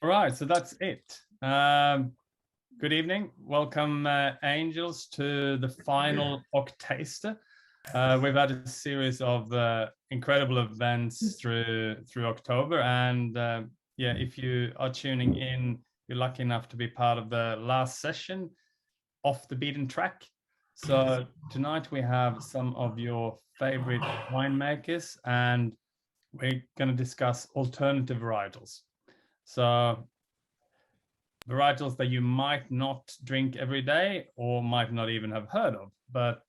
All right, so that's it. Good evening. Welcome, angels, to the final Octaster. We've had a series of incredible events through October, and yeah, if you are tuning in, you're lucky enough to be part of the last session off the beaten track. So tonight we have some of your favorite winemakers, and we're going to discuss alternative varietals. So varietals that you might not drink every day or might not even have heard of, but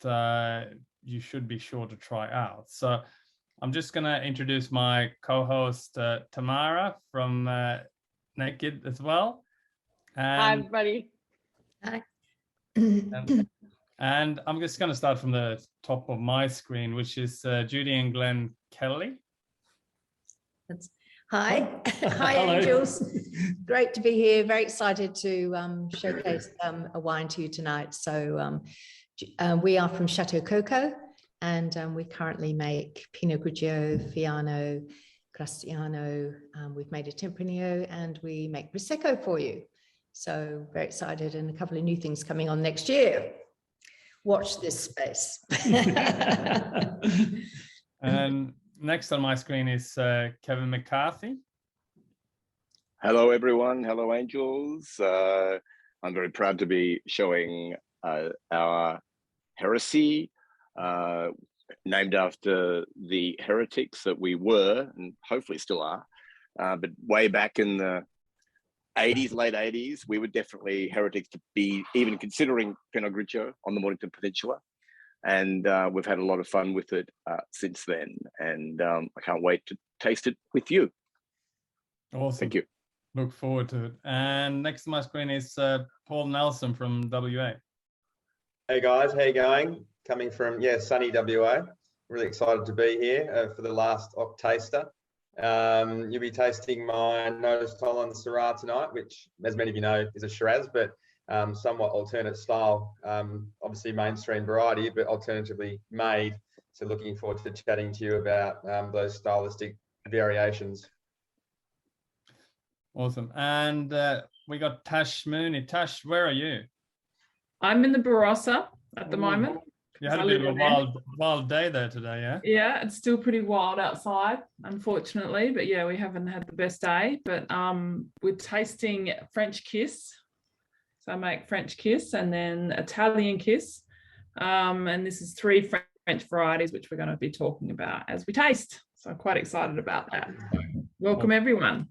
you should be sure to try out. So I'm just going to introduce my co-host, Tamara from Naked as well. And, hi, everybody. Hi. And I'm just going to start from the top of my screen, which is Judy and Glenn Kelly. Hi. Hi, angels. Great to be here. Very excited to showcase a wine to you tonight. So we are from Chateau Coco, and we currently make Pinot Grigio, Fianna, Cristiano. We've made a Tempranillo, and we make Prosecco for you. So very excited, and a couple of new things coming on next year. Watch this space. And next on my screen is Kevin McCarthy. Hello, everyone. Hello, angels. I'm very proud to be showing our Heresy, named after the heretics that we were, and hopefully still are. But way back in the 80s, late 80s, we were definitely heretics to be even considering Pinot Grigio on the Mornington Peninsula. And we've had a lot of fun with it since then. And I can't wait to taste it with you. Awesome. Thank you. Look forward to it. And next to my screen is Paul Nelson from WA. Hey guys, how you going? Coming from, sunny WA. Really excited to be here for the last Octaster. You'll be tasting my Notice Holland Syrah tonight, which, as many of you know, is a Shiraz, but somewhat alternate style. Obviously mainstream variety, but alternatively made. So looking forward to chatting to you about those stylistic variations. Awesome. And we got Tash Mooney. Tash, where are you? I'm in the Barossa at the moment. You had a bit of a wild day there today, yeah? Yeah, it's still pretty wild outside, unfortunately. But yeah, we haven't had the best day. But we're tasting French Kiss. So I make French Kiss and then Italian Kiss. And this is 3 French varieties, which we're going to be talking about as we taste. So I'm quite excited about that. Welcome, everyone.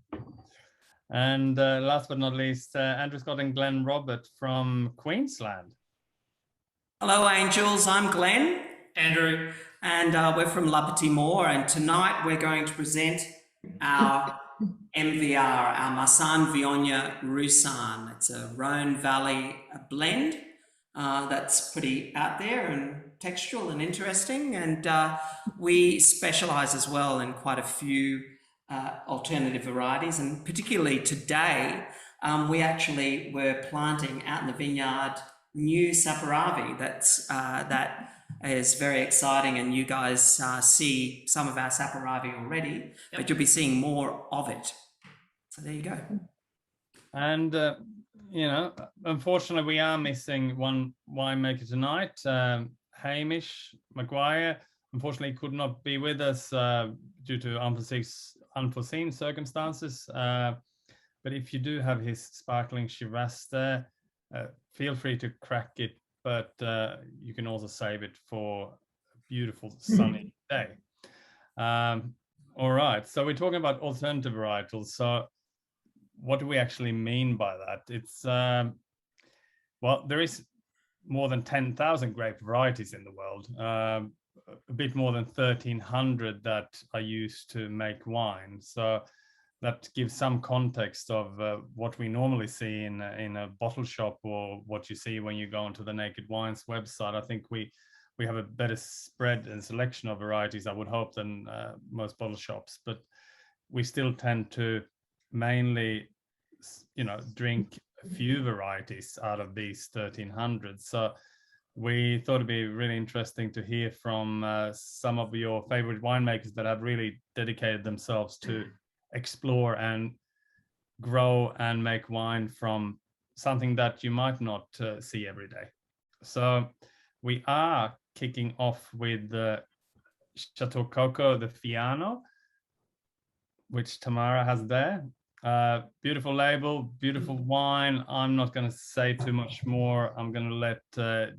And last but not least, Andrew Scott and Glenn Robert from Queensland. Hello, angels. I'm Glenn, Andrew, and we're from Liberty Moor. And tonight we're going to present our MVR, our Marsanne Viognier Roussanne. It's a Rhone Valley blend that's pretty out there and textural and interesting. And we specialise as well in quite a few alternative varieties. And particularly today, we actually were planting out in the vineyard new Saperavi. That is very exciting, and you guys see some of our Saperavi already, but you'll be seeing more of it. So there you go. And you know, unfortunately, we are missing one winemaker tonight. Hamish Maguire, unfortunately, could not be with us due to unforeseen circumstances. But if you do have his sparkling Shiraz there, feel free to crack it, but you can also save it for a beautiful sunny day. All right, so we're talking about alternative varietals. So what do we actually mean by that? It's, well, there is more than 10,000 grape varieties in the world, a bit more than 1,300 that are used to make wine. So that gives some context of what we normally see in a bottle shop, or what you see when you go onto the Naked Wines website. I think we have a better spread and selection of varieties, I would hope, than most bottle shops, but we still tend to mainly, you know, drink a few varieties out of these 1,300. So we thought it'd be really interesting to hear from some of your favorite winemakers that have really dedicated themselves to explore and grow and make wine from something that you might not see every day. So we are kicking off with the Chateau Coco, the Fianna, which Tamara has there. Beautiful label, beautiful wine. I'm not going to say too much more. I'm going to let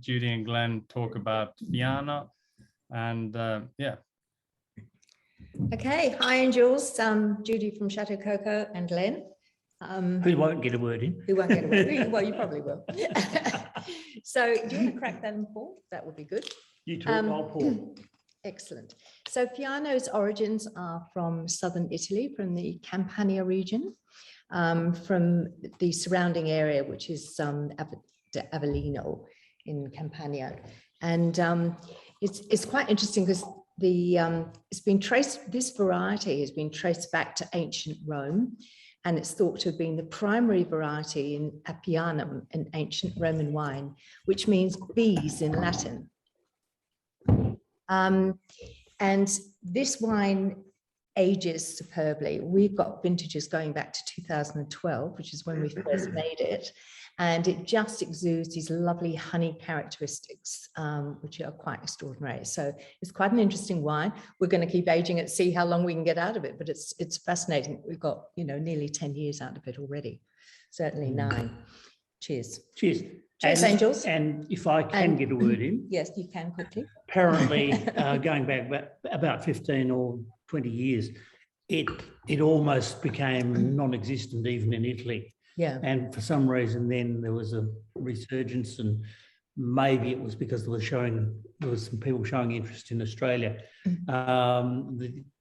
Judy and Glenn talk about Fianna. And yeah. Okay, hi Angels. Judy from Chateau Coco and Glenn. Who won't get a word in? Who won't get a word in? Well, you probably will. So do you want to crack that and pour? That would be good. You talk, I'll pour. Excellent. So Fianna's origins are from southern Italy, from the Campania region, from the surrounding area, which is Avellino in Campania. And it's quite interesting because it's been traced, this variety has been traced back to ancient Rome, and it's thought to have been the primary variety in Appianum, an ancient Roman wine, which means bees in Latin. And this wine ages superbly. We've got vintages going back to 2012, which is when we first made it. And it just exudes these lovely honey characteristics, which are quite extraordinary. So it's quite an interesting wine. We're going to keep aging it, see how long we can get out of it. But it's fascinating. We've got, nearly 10 years out of it already. Certainly 9. Cheers. Cheers. Cheers, Angels. And if I can get a word in. Yes, you can quickly. Apparently, going back about 15 or 20 years, it almost became non-existent even in Italy. Yeah. And for some reason, then there was a resurgence, and maybe it was because there was some people showing interest in Australia. But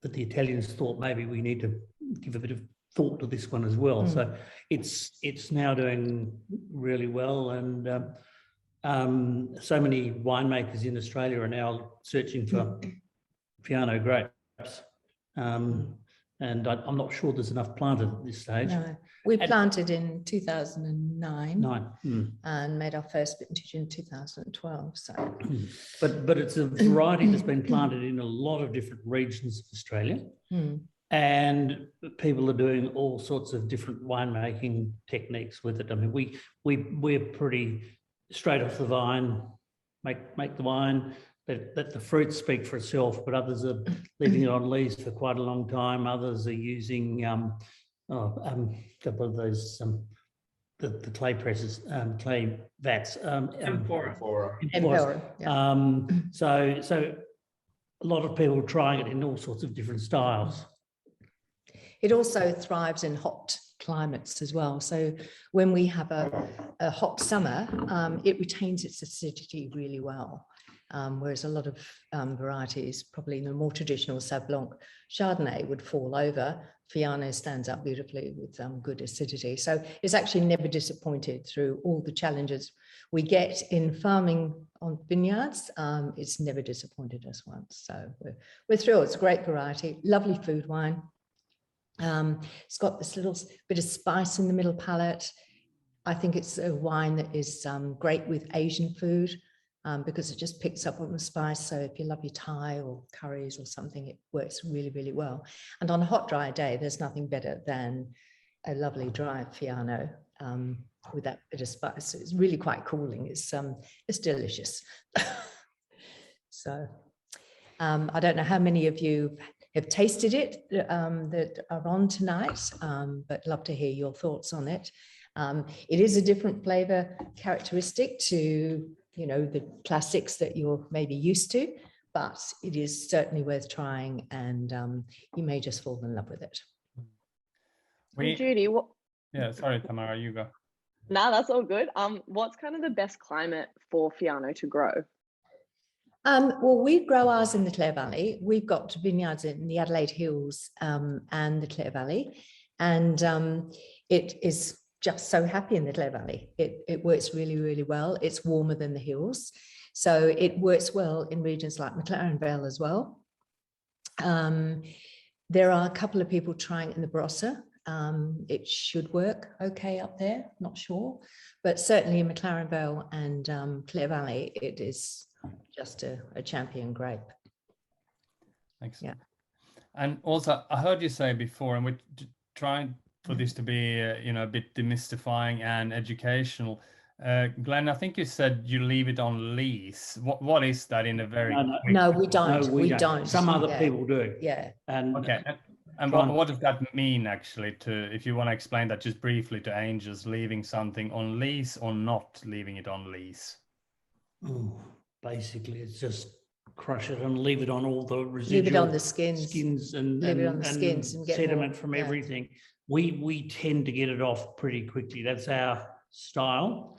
the Italians thought maybe we need to give a bit of thought to this one as well. So it's now doing really well, and so many winemakers in Australia are now searching for Fianna grapes. And I'm not sure there's enough planted at this stage. No. We planted in 2009 and made our first vintage in 2012. So, but it's a variety that's been planted in a lot of different regions of Australia, and people are doing all sorts of different winemaking techniques with it. I mean, we're pretty straight off the vine, make the wine. Let the fruit speak for itself, but others are leaving it on leaves for quite a long time. Others are using couple of those the clay presses, clay vats. Amphora. yeah. So a lot of people trying it in all sorts of different styles. It also thrives in hot climates as well. So when we have a hot summer, it retains its acidity really well. Whereas a lot of varieties, probably in the more traditional Sauv Blanc Chardonnay, would fall over. Fianna stands up beautifully with good acidity. So it's actually never disappointed through all the challenges we get in farming on vineyards. It's never disappointed us once. So we're thrilled. It's a great variety, lovely food wine. It's got this little bit of spice in the middle palate. I think it's a wine that is great with Asian food. Because it just picks up on the spice. So if you love your Thai or curries or something, it works really, really well. And on a hot, dry day, there's nothing better than a lovely dry Fianna with that bit of spice. It's really quite cooling. It's delicious. So I don't know how many of you have tasted it that are on tonight, but love to hear your thoughts on it. It is a different flavor characteristic to the classics that you're maybe used to, but it is certainly worth trying, and you may just fall in love with it. Judy, what? Yeah, sorry, Tamara, you go. No, that's all good. What's kind of the best climate for Fianna to grow? Well, we grow ours in the Clare Valley. We've got vineyards in the Adelaide Hills and the Clare Valley, and it is just so happy in the Clare Valley. It works really, really well. It's warmer than the hills. So it works well in regions like McLaren Vale as well. There are a couple of people trying it in the Barossa. It should work okay up there, not sure. But certainly in McLaren Vale and Clare Valley, it is just a champion grape. Excellent. Yeah. And also, I heard you say before, and we're trying for this to be, a bit demystifying and educational. Glenn, I think you said you leave it on lease. What is that in a very quick... No, we don't. No, we don't. Some other Yeah. people do. Yeah. And Okay. And what does that mean, actually, if you want to explain that just briefly to Angels, leaving something on lease or not leaving it on lease? Basically, it's just crush it and leave it on all the residual... Leave it on the skins. Leave it on the skins and get sediment more, from everything. We tend to get it off pretty quickly. That's our style.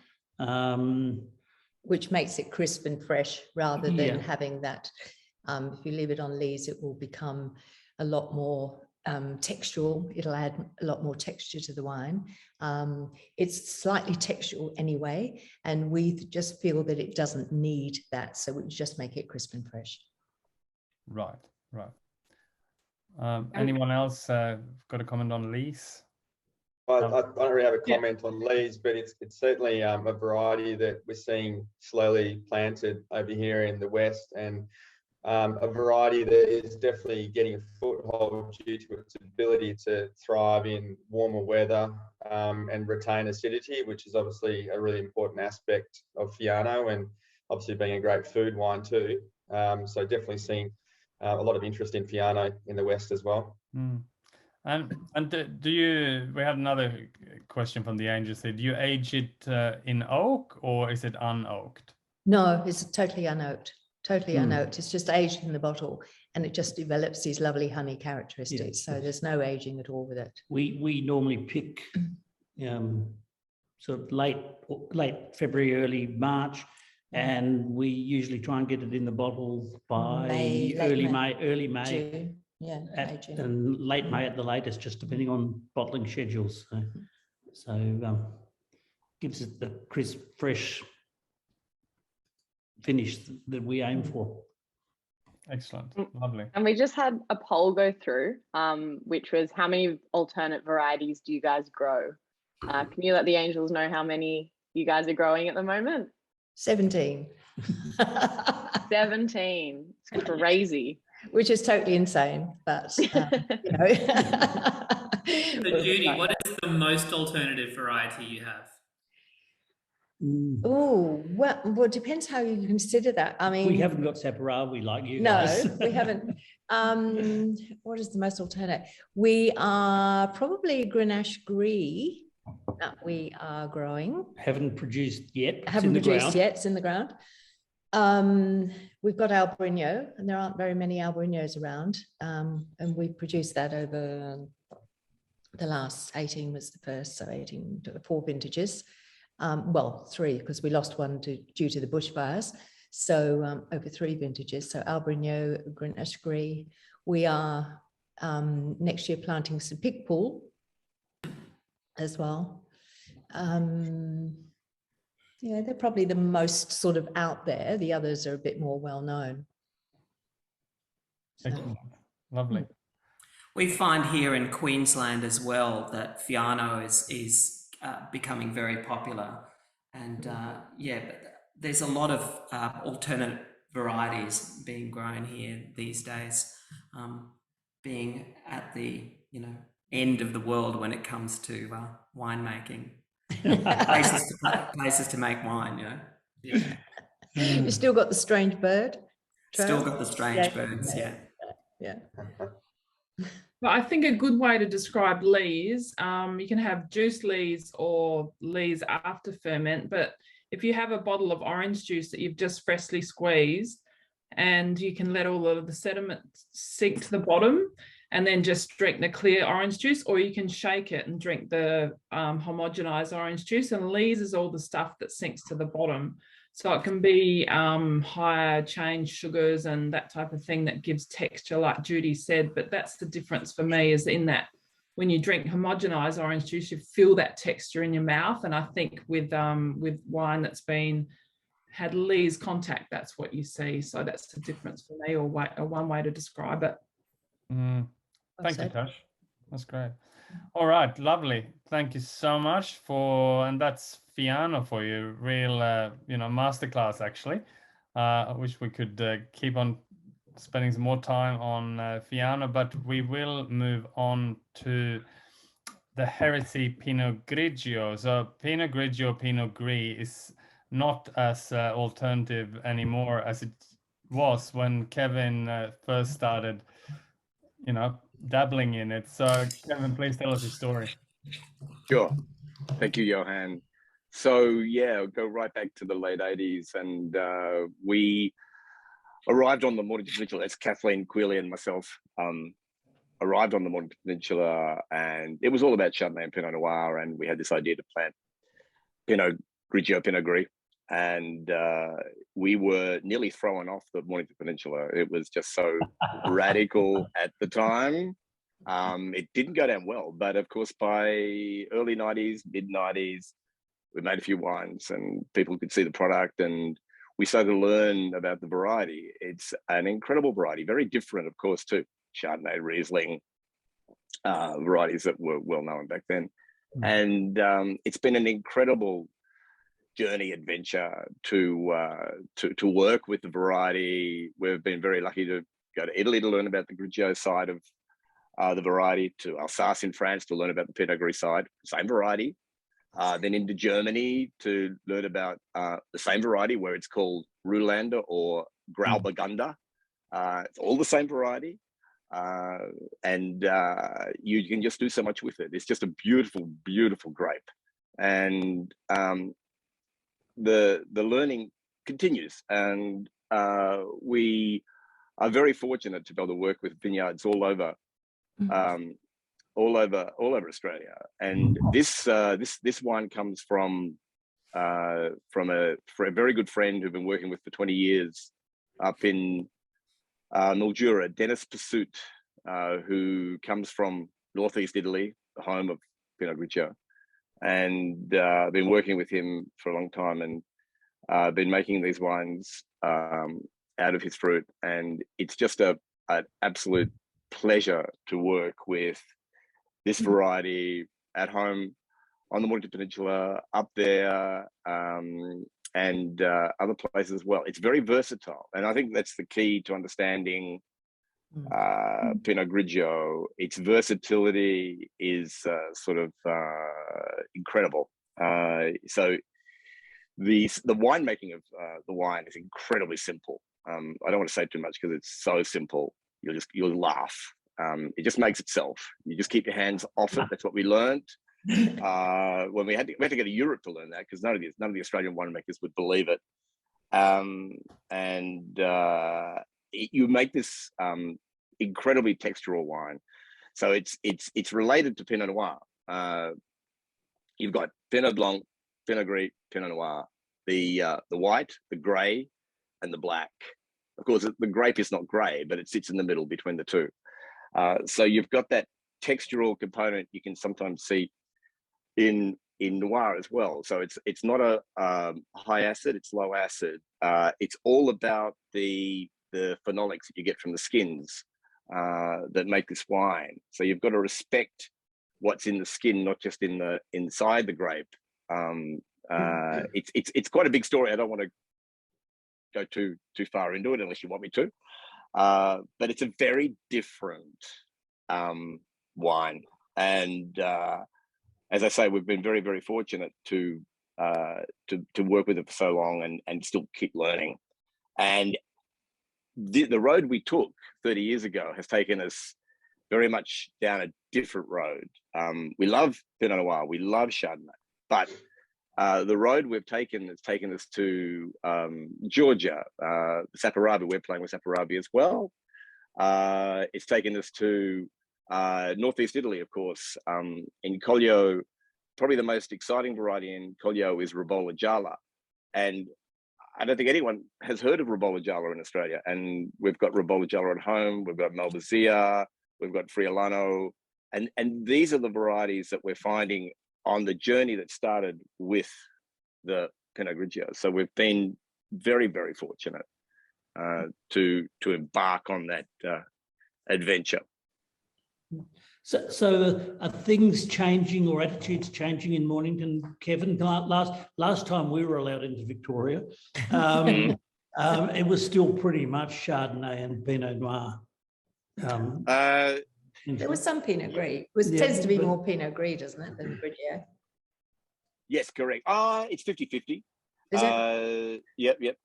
Which makes it crisp and fresh rather than having that. If you leave it on lees, it will become a lot more textural. It'll add a lot more texture to the wine. It's slightly textural anyway, and we just feel that it doesn't need that. So we just make it crisp and fresh. Right. Anyone else got a comment on lees? I don't really have a comment on lees, but it's certainly a variety that we're seeing slowly planted over here in the West, and a variety that is definitely getting a foothold due to its ability to thrive in warmer weather and retain acidity, which is obviously a really important aspect of Fianna, and obviously being a great food wine too. So definitely seeing a lot of interest in Fianna in the West as well. And do you? We had another question from the Angels. Do you age it in oak or is it unoaked? No, it's totally unoaked. Totally unoaked. It's just aged in the bottle, and it just develops these lovely honey characteristics. So there's no aging at all with it. We normally pick sort of late February, early March, and we usually try and get it in the bottle by early May. June. Yeah, and late May at the latest, just depending on bottling schedules. So gives it the crisp, fresh finish that we aim for. Excellent, lovely. And we just had a poll go through, which was how many alternate varieties do you guys grow? Can you let the Angels know how many you guys are growing at the moment? 17. 17. It's crazy. Which is totally insane, but So Judy, what is the most alternative variety you have? Oh, well, it depends how you consider that. I mean, we haven't got Saperawi like you guys. No, we haven't. What is the most alternate? We are probably Grenache Gris that we are growing. Haven't produced yet. It's in the ground. We've got Albarino, and there aren't very many Albarinos around. And we produced that over the last 18 was the first, so 4 vintages. Well, 3, because we lost one due to the bushfires. So over 3 vintages. So Albarino, Grenache Gris. We are next year planting some Picpoul as well. Yeah, they're probably the most sort of out there. The others are a bit more well known. Excellent. Lovely. We find here in Queensland as well that Fianna is becoming very popular, and but there's a lot of alternate varieties being grown here these days, being at the end of the world when it comes to winemaking. places to make wine, You still got the strange bird. Still got the strange birds, yeah. But I think a good way to describe lees, you can have juice lees or lees after ferment. But if you have a bottle of orange juice that you've just freshly squeezed, and you can let all of the sediment sink to the bottom, and then just drink the clear orange juice, or you can shake it and drink the homogenized orange juice. And lees is all the stuff that sinks to the bottom. So it can be higher chain sugars and that type of thing that gives texture, like Judy said. But that's the difference for me, is in that when you drink homogenized orange juice, you feel that texture in your mouth. And I think with wine that's had lees contact, that's what you see. So that's the difference for me, or one way to describe it. Thank you, Tash. That's great. All right, lovely. Thank you so much and that's Fianna for you. Real, masterclass actually. I wish we could keep on spending some more time on Fianna, but we will move on to the Heresy Pinot Grigio. So Pinot Grigio, Pinot Gris is not as alternative anymore as it was when Kevin first started, dabbling in it. So Kevin, please tell us your story. Sure. Thank you, Johan. So yeah, I'll go right back to the late 80s, and we arrived on the Mornington Peninsula. That's Kathleen Quealy and myself. Arrived on the Mornington Peninsula, and it was all about Chardonnay and Pinot Noir, and we had this idea to plant Pinot Grigio, Pinot Gris, and we were nearly thrown off the Mornington Peninsula. It was just so radical at the time. It didn't go down well, but of course by early 90s, mid 90s, we made a few wines and people could see the product, and we started to learn about the variety. It's an incredible variety, very different, of course, to Chardonnay, Riesling, varieties that were well known back then. And it's been an incredible journey, adventure to work with the variety. We've been very lucky to go to Italy to learn about the Grigio side of the variety, to Alsace in France to learn about the Pinot Gris side, same variety. Then into Germany to learn about the same variety, where it's called Rulander or Grauburgunder. It's all the same variety. And you can just do so much with it. It's just a beautiful, beautiful grape. And the learning continues. And we are very fortunate to be able to work with vineyards all over Australia. And this wine comes from a very good friend who've been working with for 20 years up in Mildura, Dennis Pursuit, who comes from northeast Italy, the home of Pinot Grigio, and been working with him for a long time, and been making these wines out of his fruit. And it's just an absolute pleasure to work with this variety at home on the Mornington Peninsula, up there, and other places as well. It's very versatile, and I think that's the key to understanding Pinot Grigio. Its versatility is sort of incredible. So the winemaking of the wine is incredibly simple. I don't want to say too much because it's so simple. You'll laugh. It just makes itself. You just keep your hands off it. That's what we learned. When we had to go to Europe to learn that, because none of the Australian winemakers would believe it. You make this incredibly textural wine. So it's related to Pinot Noir. You've got Pinot Blanc, Pinot Gris, Pinot Noir, the white, the grey, and the black. Of course, the grape is not grey, but it sits in the middle between the two. So you've got that textural component you can sometimes see in Noir as well. So it's not a high acid, it's low acid. It's all about the phenolics that you get from the skins that make this wine. So you've got to respect what's in the skin, not just inside the grape. It's quite a big story. I don't want to go too far into it unless you want me to. But it's a very different wine, and as I say, we've been very, very fortunate to work with it for so long and still keep learning. And the road we took 30 years ago has taken us very much down a different road. We love Pinot Noir, we love Chardonnay, but the road we've taken has taken us to Georgia, Saperavi. We're playing with Saperavi as well. It's taken us to northeast Italy, of course. In Collio, probably the most exciting variety in Collio is Ribolla Gialla. And I don't think anyone has heard of Ribolla Gialla in Australia. And we've got Ribolla Gialla at home, we've got Malvasia, we've got Friulano. And these are the varieties that we're finding on the journey that started with the Pinot Grigio. So we've been very, very fortunate to embark on that adventure. So are things changing or attitudes changing in Mornington, Kevin? Last time we were allowed into Victoria, it was still pretty much Chardonnay and Pinot Noir. There was some Pinot Gris. It tends to be more Pinot Gris, doesn't it, than Grigio? Yes, correct. It's 50-50. Is it? Yep.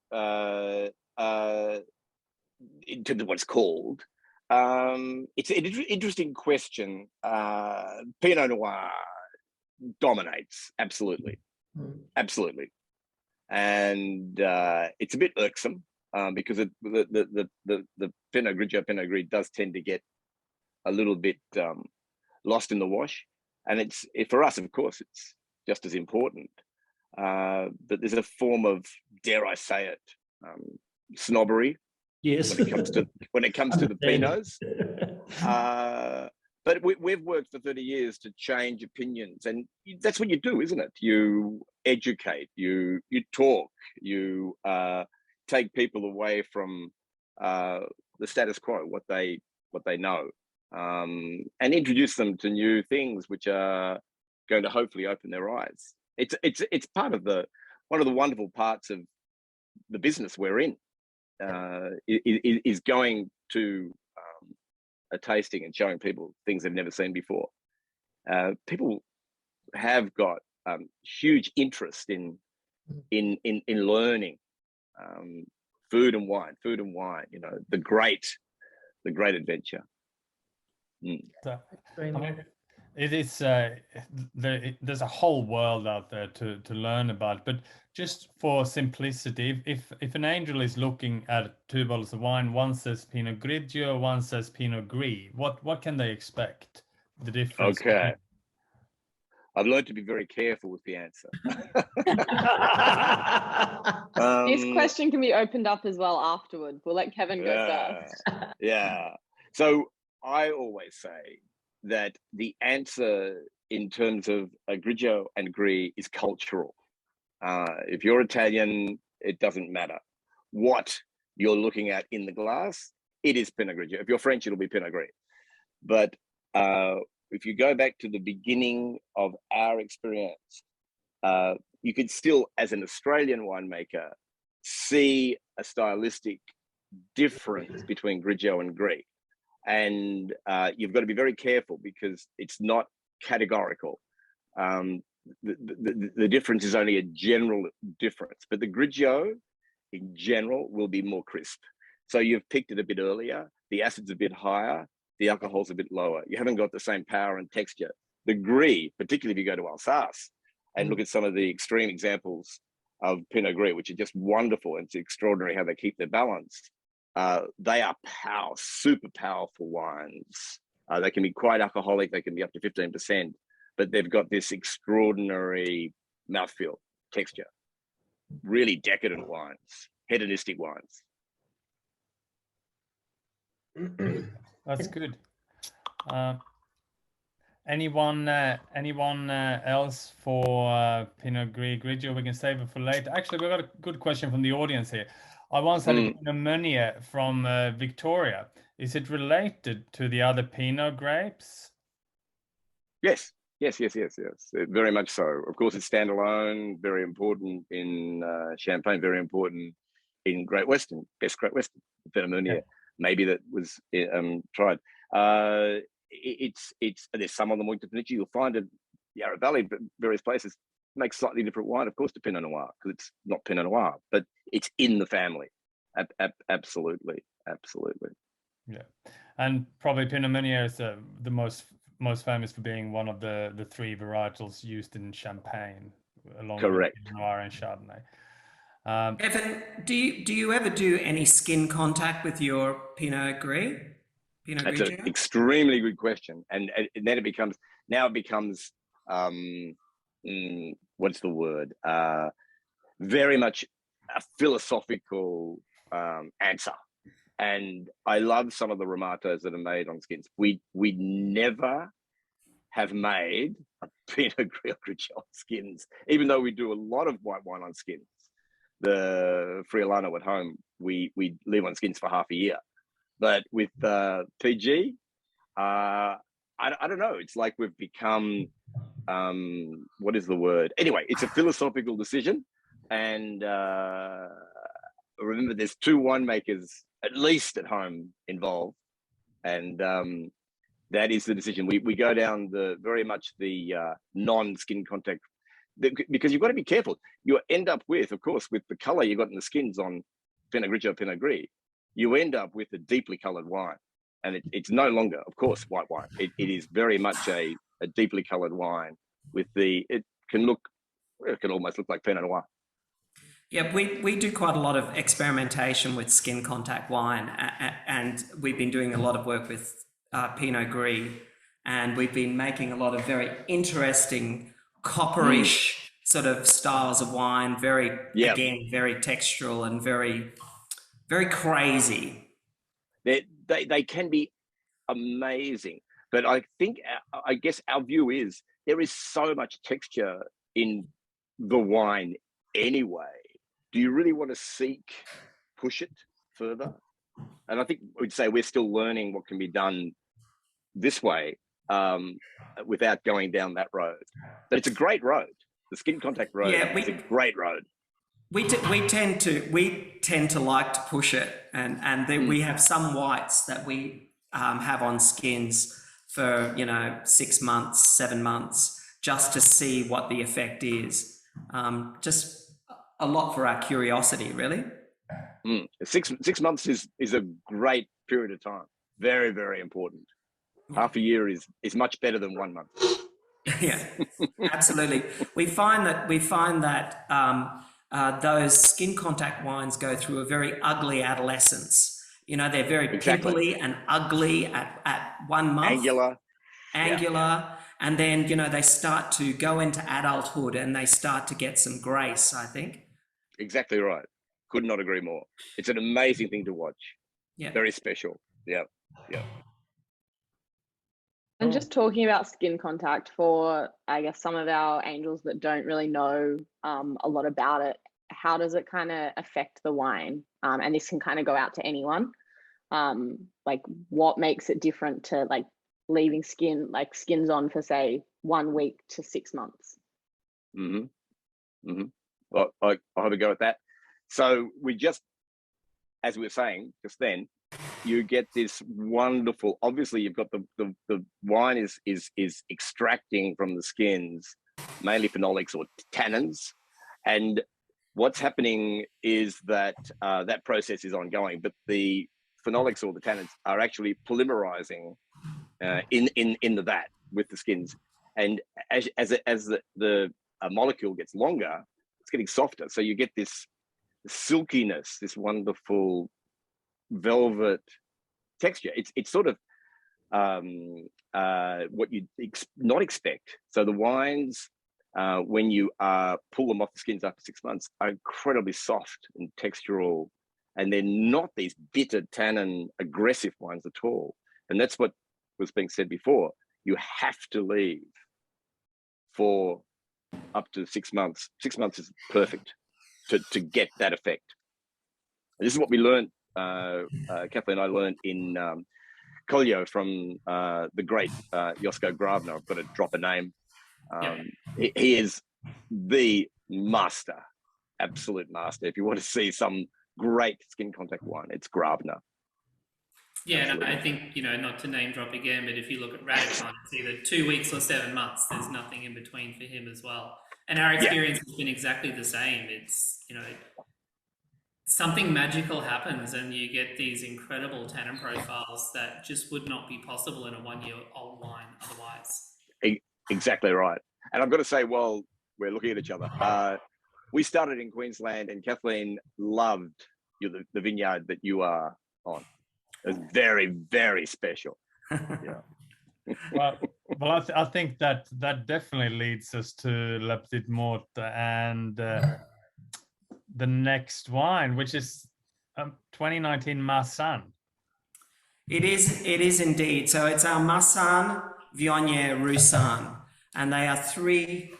In terms of what's called. It's an interesting question. Pinot Noir dominates, absolutely. Absolutely. And it's a bit irksome because the Pinot Gris does tend to get a little bit lost in the wash. And for us, of course, it's just as important. But there's a form of, dare I say it, snobbery. Yes. When it comes to the Pinots. But we've worked for 30 years to change opinions, and that's what you do, isn't it? You educate, you talk, you take people away from the status quo, what they know, and introduce them to new things which are going to hopefully open their eyes. It's part of one of the wonderful parts of the business we're in. Is going to a tasting and showing people things they've never seen before. People have got huge interest in learning food and wine. You know, the great adventure. It is there's a whole world out there to learn about, but just for simplicity, if an angel is looking at 2 bottles of wine, one says Pinot Grigio, one says Pinot Gris, what can they expect? The difference? Okay, I've learned to be very careful with the answer. This question can be opened up as well afterward. We'll let Kevin go first. Yeah. So I always say that the answer in terms of a Grigio and Gris is cultural. If you're Italian, it doesn't matter what you're looking at in the glass. It is Pinot Grigio. If you're French, it'll be Pinot Gris. But if you go back to the beginning of our experience, you could still, as an Australian winemaker, see a stylistic difference between Grigio and Gris. And you've got to be very careful because it's not categorical. The difference is only a general difference, but the Grigio in general will be more crisp. So you've picked it a bit earlier, the acid's a bit higher, the alcohol's a bit lower. You haven't got the same power and texture. The Gris, particularly if you go to Alsace and look at some of the extreme examples of Pinot Gris, which are just wonderful, and it's extraordinary how they keep their balance. They are super powerful wines. They can be quite alcoholic. They can be up to 15%, but they've got this extraordinary mouthfeel, texture, really decadent wines, hedonistic wines. That's good. Anyone else for Pinot Grigio? We can save it for later. Actually, we've got a good question from the audience here. I once had a Pinot Meunier from Victoria. Is it related to the other Pinot grapes? Yes. Very much so. Of course, it's standalone, very important in Champagne, very important in Great Western, best Great Western, Pinot Meunier. Maybe that was tried. There's some on the Moita Peninsula. You'll find it Yarra Valley, but various places make slightly different wine, of course, to Pinot Noir, because it's not Pinot Noir, but it's in the family. Absolutely. Yeah, and probably Pinot Meunier is the most famous for being one of the 3 varietals used in Champagne, along with Pinot Noir and Chardonnay. Evan, do you ever do any skin contact with your Pinot Gris? That's an extremely good question, and then it becomes what's the word? Very much a philosophical answer. And I love some of the Ramatos that are made on skins. We never have made a Pinot Grigio on skins, even though we do a lot of white wine on skins. The Friulano at home, we leave on skins for half a year. But with PG, I don't know. It's like we've become, what is the word? Anyway, it's a philosophical decision. And remember, there's 2 winemakers at least at home involved. And that is the decision. We go down the very much the non-skin contact, because you've got to be careful. You end up with, of course, with the color you got in the skins on Pinot Grigio, Pinot Gris, you end up with a deeply colored wine. And it's no longer, of course, white wine. It is very much a deeply colored wine with it can almost look like Pinot Noir. Yeah, we do quite a lot of experimentation with skin contact wine, and we've been doing a lot of work with Pinot Gris, and we've been making a lot of very interesting copperish sort of styles of wine, again, very textural and very, very crazy. They can be amazing, but I guess our view is there is so much texture in the wine anyway. Do you really want to push it further? And I think we'd say we're still learning what can be done this way without going down that road. But it's a great road. The skin contact road is a great road. We tend to like to push it, and then we have some whites that we have on skins for 6 months, 7 months, just to see what the effect is. Just a lot for our curiosity, really. 6 months is a great period of time. Very, very important. Half a year is much better than 1 month. Yeah, absolutely. We find that those skin contact wines go through a very ugly adolescence. They're very pimply and ugly at 1 month. Angular. And then, they start to go into adulthood and they start to get some grace, I think. Exactly right. Could not agree more. It's an amazing thing to watch. Yeah. Very special. Yeah. Yeah. And just talking about skin contact for, I guess, some of our angels that don't really know a lot about it, how does it kind of affect the wine? And this can kind of go out to anyone. Like, what makes it different to like leaving skins on for, say, 1 week to 6 months? Well, I'll have a go at that. So as we were saying just then, you get this wonderful, obviously you've got the wine is extracting from the skins mainly phenolics or tannins, and what's happening is that that process is ongoing, but the phenolics or the tannins are actually polymerizing in the vat with the skins, and as the molecule gets longer, it's getting softer, so you get this silkiness, this wonderful velvet texture. It's sort of what you'd not expect. So the wines, when you pull them off the skins after 6 months, are incredibly soft and textural, and they're not these bitter tannin aggressive wines at all. And that's what was being said before. You have to leave for up to 6 months. 6 months is perfect to get that effect. And this is what we learned. Kathleen and I learned in Grigio from the great Josko Grabner. I've got to drop a name. He is the master, absolute master. If you want to see some great skin contact wine, it's Grabner. Yeah, no, I think, not to name drop again, but if you look at Radicon, it's either 2 weeks or 7 months. There's nothing in between for him as well. And our experience has been exactly the same. It's, something magical happens and you get these incredible tannin profiles that just would not be possible in a 1-year-old wine otherwise. Exactly right. And I've got to say, while we're looking at each other, we started in Queensland and Kathleen loved the vineyard that you are on. It was very, very special. Yeah. Well, I think that definitely leads us to La Petite Morte and the next wine, which is 2019 Marsanne. It is indeed. So it's our Marsanne, Viognier, Roussanne, and they are 3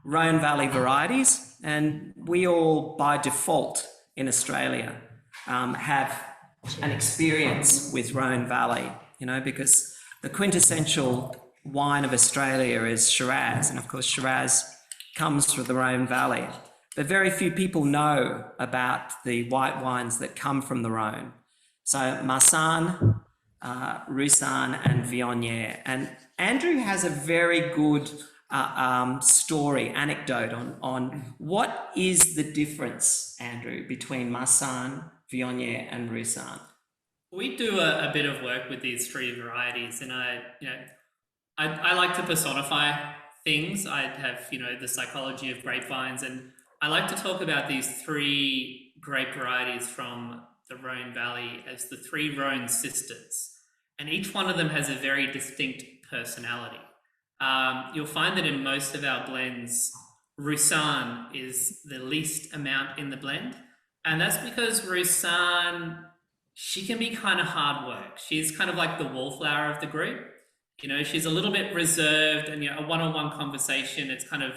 Rhone Valley varieties. And we all, by default in Australia, have an experience with Rhone Valley, because the quintessential wine of Australia is Shiraz. And of course, Shiraz comes from the Rhone Valley. But very few people know about the white wines that come from the Rhone. So Marsanne Roussanne and Viognier. And Andrew has a very good story, anecdote on what is the difference, Andrew, between Marsanne, Viognier and Roussanne. We do a bit of work with these three varieties, and I like to personify things. I have, the psychology of grapevines, and I like to talk about these three grape varieties from the Rhone Valley as the three Rhone sisters. And each one of them has a very distinct personality. You'll find that in most of our blends, Roussanne is the least amount in the blend. And that's because Roussanne, she can be kind of hard work. She's kind of like the wallflower of the group. She's a little bit reserved, and a one-on-one conversation, it's kind of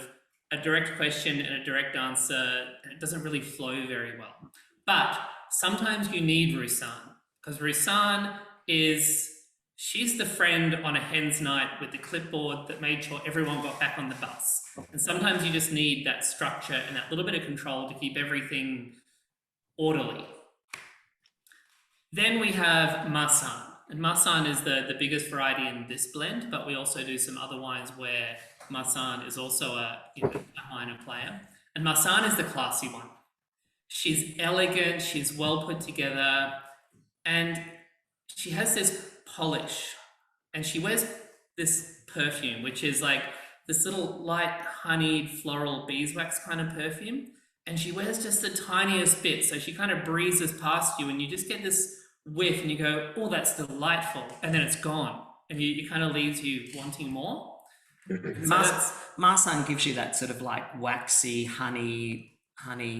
a direct question and a direct answer, and it doesn't really flow very well. But sometimes you need Roussanne, because Roussanne she's the friend on a hen's night with the clipboard that made sure everyone got back on the bus. And sometimes you just need that structure and that little bit of control to keep everything orderly. Then we have Marsanne. And Marsanne is the biggest variety in this blend, but we also do some other wines where Marsanne is also a minor player. And Marsanne is the classy one. She's elegant, she's well put together, and she has this polish, and she wears this perfume, which is like this little light honeyed floral beeswax kind of perfume. And she wears just the tiniest bit. So she kind of breezes past you and you just get this whiff and you go, oh, that's delightful. And then it's gone. And it kind of leaves you wanting more. Marsanne gives you that sort of like waxy honey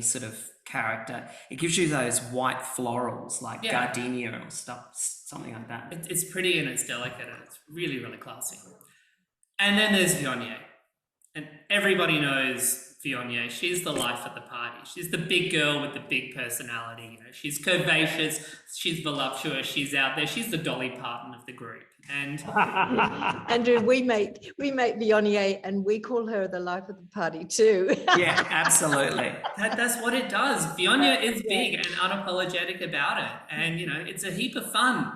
sort of character. It gives you those white florals like gardenia or stuff, something like that. It's pretty and it's delicate and it's really, really classy. And then there's Viognier. And everybody knows Viognier. She's the life of the party. She's the big girl with the big personality. She's curvaceous, she's voluptuous, she's out there. She's the Dolly Parton of the group. And Andrew, we make Viognier and we call her the life of the party too. Yeah, absolutely. That's what it does. Viognier is big and unapologetic about it. And, it's a heap of fun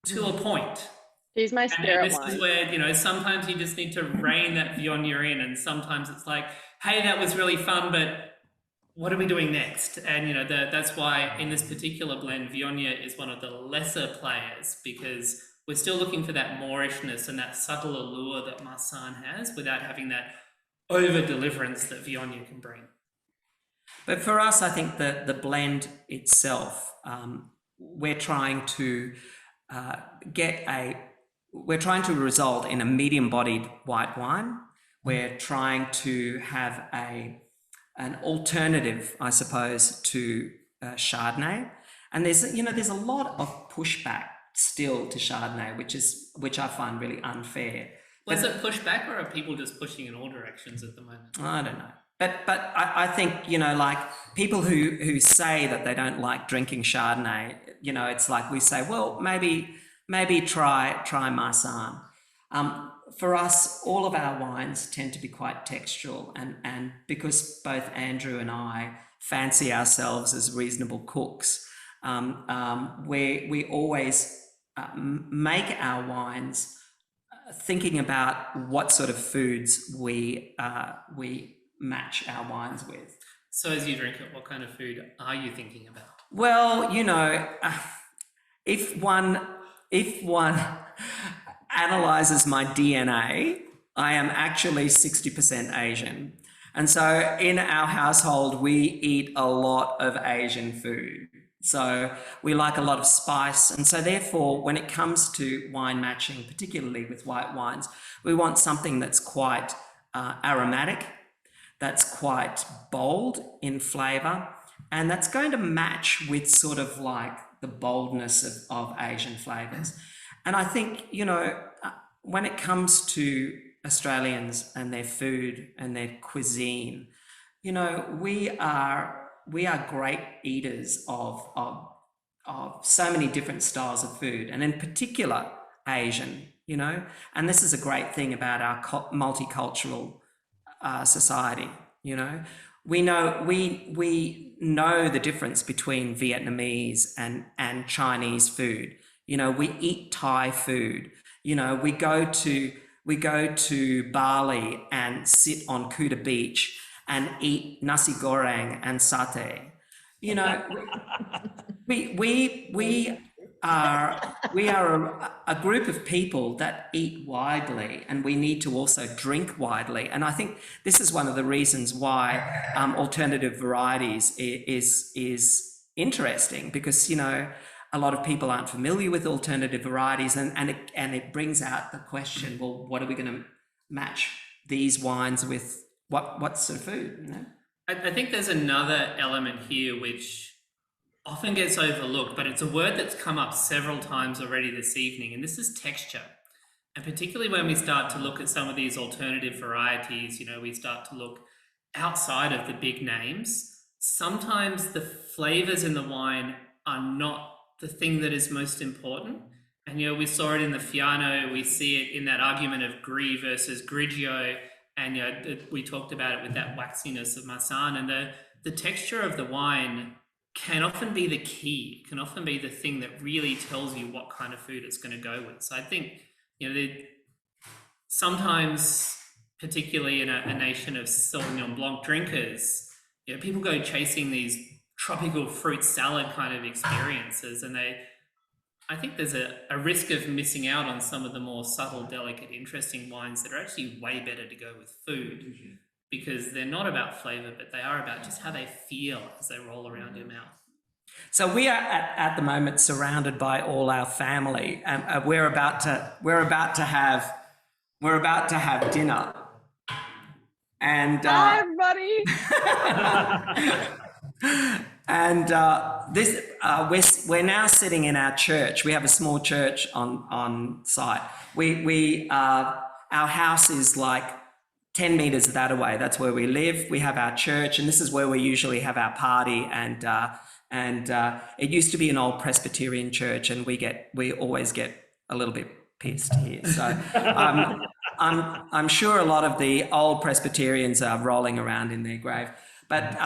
to a point. She's my spirit wine. This is where, sometimes you just need to rein that Viognier in, and sometimes it's like, hey, that was really fun, but what are we doing next? And, that's why in this particular blend, Viognier is one of the lesser players, because we're still looking for that Moorishness and that subtle allure that Marsanne has without having that over-deliverance that Viognier can bring. But for us, I think that the blend itself, we're trying to result in a medium-bodied white wine. We're trying to have an alternative, I suppose, to Chardonnay. And there's a lot of pushback still to Chardonnay, which I find really unfair. Was it pushback, or are people just pushing in all directions at the moment? I don't know. But I think, like people who say that they don't like drinking Chardonnay, it's like we say, well, maybe try Marsanne. For us, all of our wines tend to be quite textural, and because both Andrew and I fancy ourselves as reasonable cooks, we always make our wines thinking about what sort of foods we match our wines with. So as you drink it, what kind of food are you thinking about? Well, if one analyzes my DNA, I am actually 60% Asian. And so in our household, we eat a lot of Asian food. So we like a lot of spice. And so therefore, when it comes to wine matching, particularly with white wines, we want something that's quite aromatic, that's quite bold in flavour, and that's going to match with sort of like the boldness of Asian flavours. And I think, when it comes to Australians and their food and their cuisine, we are great eaters of so many different styles of food, and in particular Asian, and this is a great thing about our multicultural society. We know the difference between Vietnamese and Chinese food. You know, we eat Thai food. You know, we go to Bali and sit on Kuta Beach and eat nasi goreng and satay. You know, we are a group of people that eat widely, and we need to also drink widely. And I think this is one of the reasons why alternative varieties is interesting, because, you know, a lot of people aren't familiar with alternative varieties, and it brings out the question, well, what are we going to match these wines with? What sort of food, you know? I think there's another element here which often gets overlooked, but it's a word that's come up several times already this evening, and this is texture. And particularly when we start to look at some of these alternative varieties, you know, we start to look outside of the big names. Sometimes the flavors in the wine are not the thing that is most important. And, you know, we saw it in the Fianna, we see it in that argument of Gris versus Grigio, and, you know, we talked about it with that waxiness of Marsanne, and the texture of the wine can often be the key, can often be the thing that really tells you what kind of food it's going to go with. So I think, you know, sometimes, particularly in a nation of Sauvignon Blanc drinkers, you know, people go chasing these tropical fruit salad kind of experiences, and I think there's a risk of missing out on some of the more subtle, delicate, interesting wines that are actually way better to go with food, because they're not about flavor, but they are about just how they feel as they roll around your mouth. So we are at the moment surrounded by all our family, and we're about to have dinner. And hi, everybody. And we're now sitting in our church. We have a small church on site. Our house is like 10 meters that away. That's where we live. We have our church, and this is where we usually have our party. And it used to be an old Presbyterian church, and we always get a little bit pissed here. So I'm sure a lot of the old Presbyterians are rolling around in their grave. But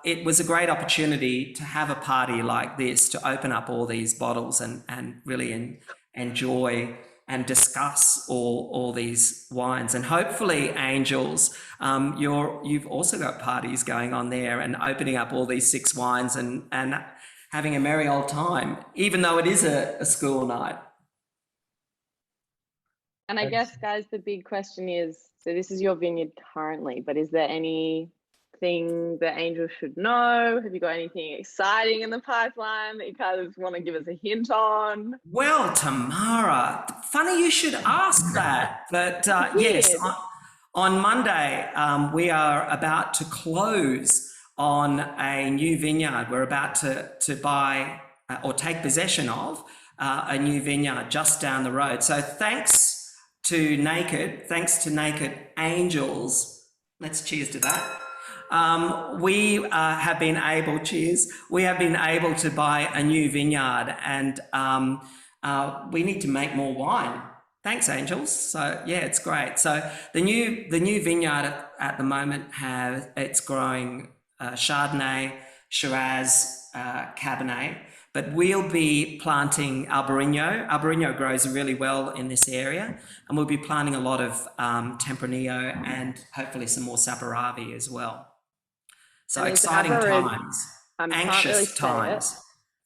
it was a great opportunity to have a party like this, to open up all these bottles and really enjoy and discuss all these wines. And hopefully, Angels, you've also got parties going on there and opening up all these 6 wines and having a merry old time, even though it is a school night. And I guess, guys, the big question is, so this is your vineyard currently, but is there anything that Angels should know? Have you got anything exciting in the pipeline that you kind of want to give us a hint on? Well, Tamara, funny you should ask that. But yes, on Monday, we are about to close on a new vineyard. We're about to buy or take possession of a new vineyard just down the road. So thanks to Naked Angels, let's cheers to that. We have been able to buy a new vineyard, and we need to make more wine. Thanks, Angels. So yeah, it's great. So the new vineyard at the moment it's growing Chardonnay, Shiraz, Cabernet, but we'll be planting Albarino. Albarino grows really well in this area, and we'll be planting a lot of Tempranillo and hopefully some more Saperavi as well. So exciting times, anxious times.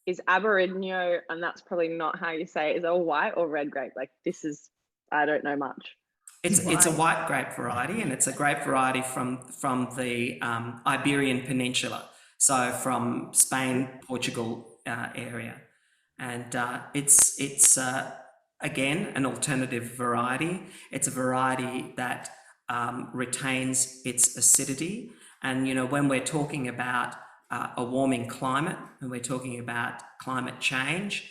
Is Albarino, and that's probably not how you say it, is it a white or red grape? Like, this is, I don't know much. It's a white grape variety, and it's a grape variety from the Iberian Peninsula, so from Spain, Portugal area, and it's again an alternative variety. It's a variety that retains its acidity, and you know, when we're talking about a warming climate, and we're talking about climate change,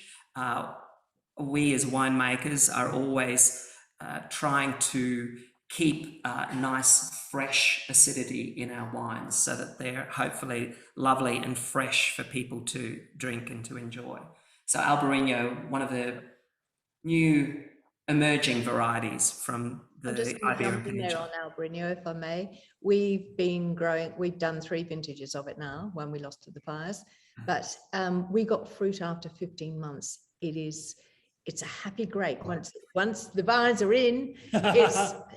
we as winemakers are always trying to keep nice, fresh acidity in our wines so that they're hopefully lovely and fresh for people to drink and to enjoy. So Albarino, one of the new emerging varieties from the Iberian Peninsula. On Albarino, if I may. We've done 3 vintages of it now when we lost to the fires, but we got fruit after 15 months. it's a happy grape. Once the vines are in,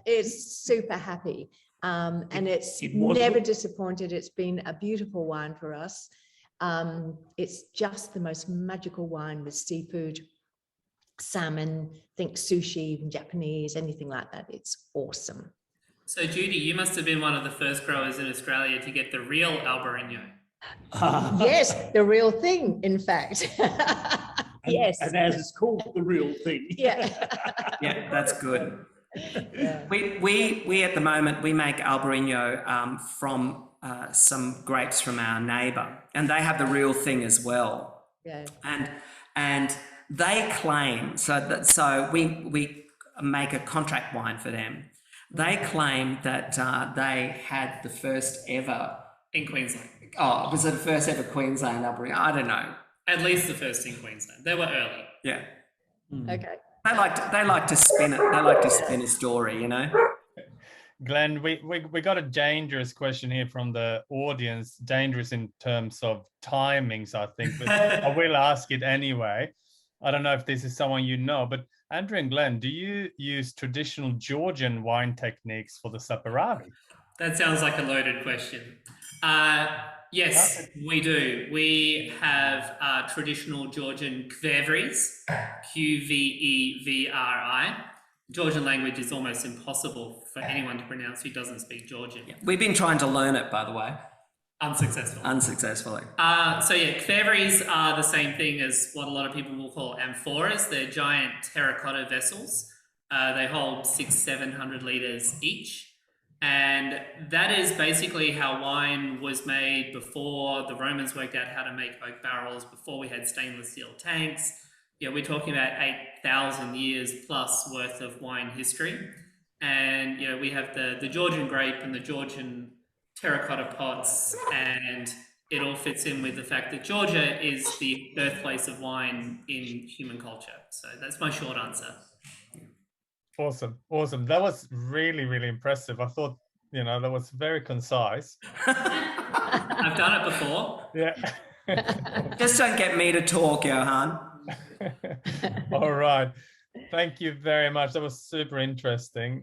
it's super happy. And it's never disappointed. It's been a beautiful wine for us. It's just the most magical wine with seafood, salmon, think sushi, even Japanese, anything like that. It's awesome. So Judy, you must have been one of the first growers in Australia to get the real Albarino. Yes, the real thing, in fact. Yes. And as it's called, the real thing. Yeah. Yeah, that's good. Yeah. We at the moment, we make Albarino from some grapes from our neighbour, and they have the real thing as well. Yeah. And they claim, so we make a contract wine for them. They claim that they had the first ever In Queensland. Oh, was it the first ever Queensland Albarino? I don't know. At least the first in Queensland. They were early. Yeah. Okay. They like to spin it. They like to spin a story, you know. Glenn, we got a dangerous question here from the audience. Dangerous in terms of timings, I think, but I will ask it anyway. I don't know if this is someone you know, but Andrew and Glenn, do you use traditional Georgian wine techniques for the Saperavi? That sounds like a loaded question. Yes, we do. We have traditional Georgian kvevris, Qvevri. Georgian language is almost impossible for anyone to pronounce who doesn't speak Georgian. Yeah. We've been trying to learn it, by the way. Unsuccessfully. So yeah, kvevris are the same thing as what a lot of people will call amphoras. They're giant terracotta vessels. They hold 600-700 litres each. And that is basically how wine was made before the Romans worked out how to make oak barrels, before we had stainless steel tanks. Yeah, we're talking about 8,000 years plus worth of wine history. And, you know, we have the Georgian grape and the Georgian terracotta pots, and it all fits in with the fact that Georgia is the birthplace of wine in human culture. So that's my short answer. Awesome. That was really, really impressive. I thought, that was very concise. I've done it before. Yeah. Just don't get me to talk, Johan. All right. Thank you very much. That was super interesting.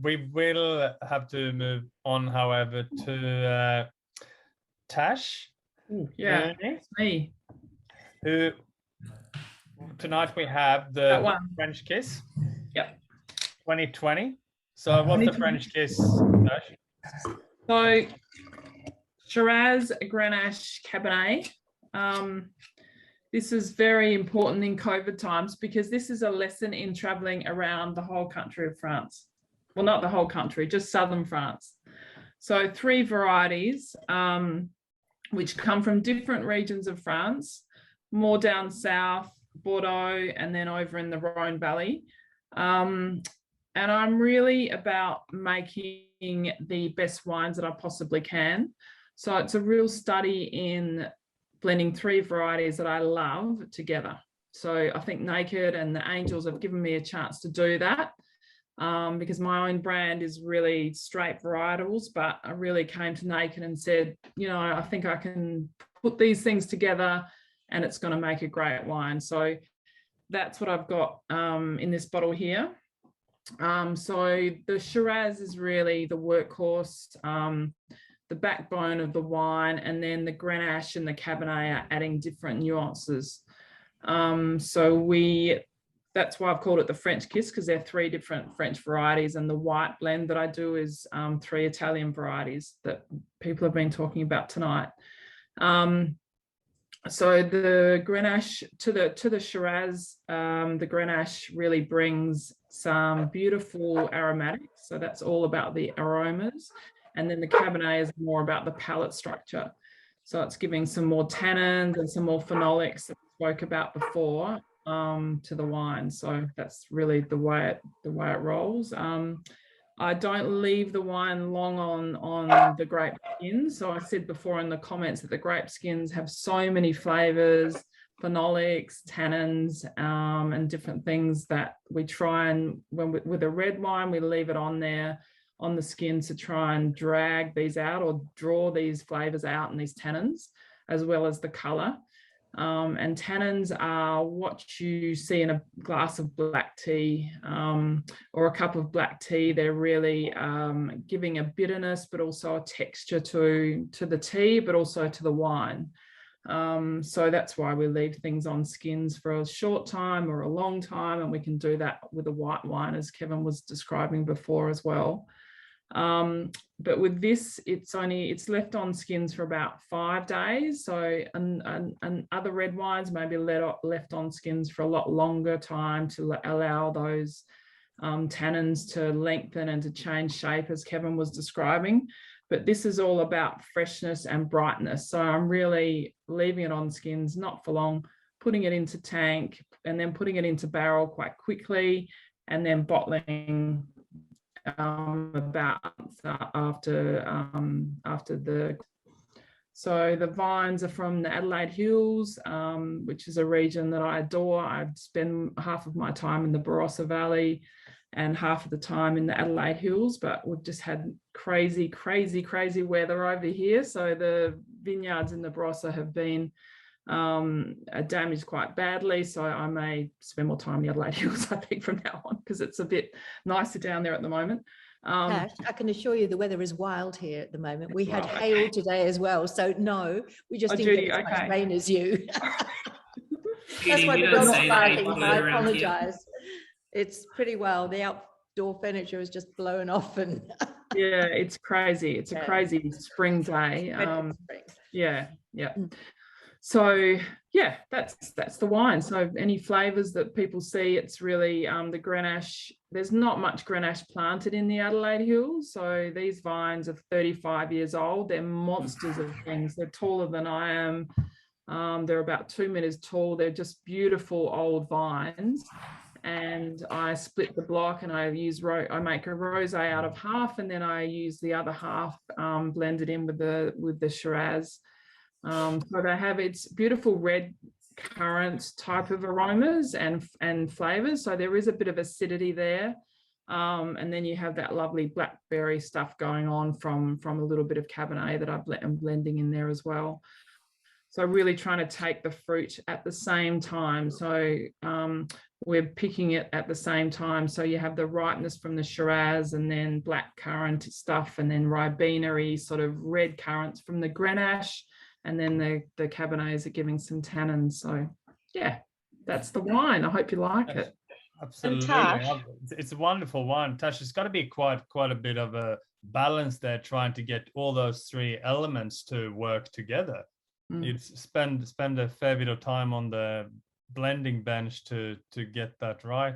We will have to move on, however, to Tash. Yeah, it's me. Who tonight we have the French Kiss. Yep. 2020. So what's the French Kiss, Tash? So Shiraz, Grenache, Cabernet. This is very important in COVID times because this is a lesson in traveling around the whole country of France. Well, not the whole country, just southern France. So 3 varieties, which come from different regions of France, more down south, Bordeaux, and then over in the Rhone Valley. And I'm really about making the best wines that I possibly can. So it's a real study in blending 3 varieties that I love together. So I think Naked and the Angels have given me a chance to do that because my own brand is really straight varietals, but I really came to Naked and said, I think I can put these things together and it's going to make a great wine. So that's what I've got in this bottle here. So the Shiraz is really the workhorse, the backbone of the wine, and then the Grenache and the Cabernet are adding different nuances. That's why I've called it the French Kiss, because they're 3 different French varieties, and the white blend that I do is 3 Italian varieties that people have been talking about tonight. So the Grenache to the Shiraz, the Grenache really brings some beautiful aromatics. So that's all about the aromas. And then the Cabernet is more about the palate structure. So it's giving some more tannins and some more phenolics that we spoke about before to the wine. So that's really the way it rolls. I don't leave the wine long on the grape skins. So I said before in the comments that the grape skins have so many flavors, phenolics, tannins, and different things that we try and, with a red wine, we leave it on there on the skin to try and drag these out or draw these flavors out and these tannins, as well as the color. And tannins are what you see in a glass of black tea or a cup of black tea. They're really giving a bitterness, but also a texture to the tea, but also to the wine. So that's why we leave things on skins for a short time or a long time, and we can do that with a white wine, as Kevin was describing before as well. But with this, it's left on skins for about 5 days. So and other red wines may be left on skins for a lot longer time to allow those tannins to lengthen and to change shape, as Kevin was describing. But this is all about freshness and brightness. So I'm really leaving it on skins, not for long, putting it into tank and then putting it into barrel quite quickly, and then bottling about after the. So the vines are from the Adelaide Hills, which is a region that I adore. I spend half of my time in the Barossa Valley and half of the time in the Adelaide Hills, but we've just had crazy weather over here. So the vineyards in the Barossa have been damaged quite badly. So I may spend more time in the Adelaide Hills, I think, from now on, because it's a bit nicer down there at the moment. Tash, I can assure you the weather is wild here at the moment. We had hail today as well. So no, we just didn't get as much rain as you. That's why the dog's barking. I apologise. It's pretty well. The outdoor furniture is just blown off, and yeah, it's crazy. It's a crazy spring day. Yeah. So yeah, that's the wine. So any flavors that people see, it's really the Grenache. There's not much Grenache planted in the Adelaide Hills. So these vines are 35 years old. They're monsters of things. They're taller than I am. They're about 2 meters tall. They're just beautiful old vines. And I split the block, and I make a rosé out of half, and then I use the other half blended in with the Shiraz. So they have its beautiful red currant type of aromas and flavors. So there is a bit of acidity there. And then you have that lovely blackberry stuff going on from a little bit of Cabernet that I'm blending in there as well. So really trying to take the fruit at the same time. So we're picking it at the same time. So you have the ripeness from the Shiraz, and then black currant stuff, and then Ribena-y sort of red currants from the Grenache, and then the Cabernets are giving some tannins. So yeah, that's the wine. I hope you like it. Absolutely. It's a wonderful wine. Tash, it's got to be quite a bit of a balance there, trying to get all those three elements to work together. You'd spend a fair bit of time on the blending bench to get that right.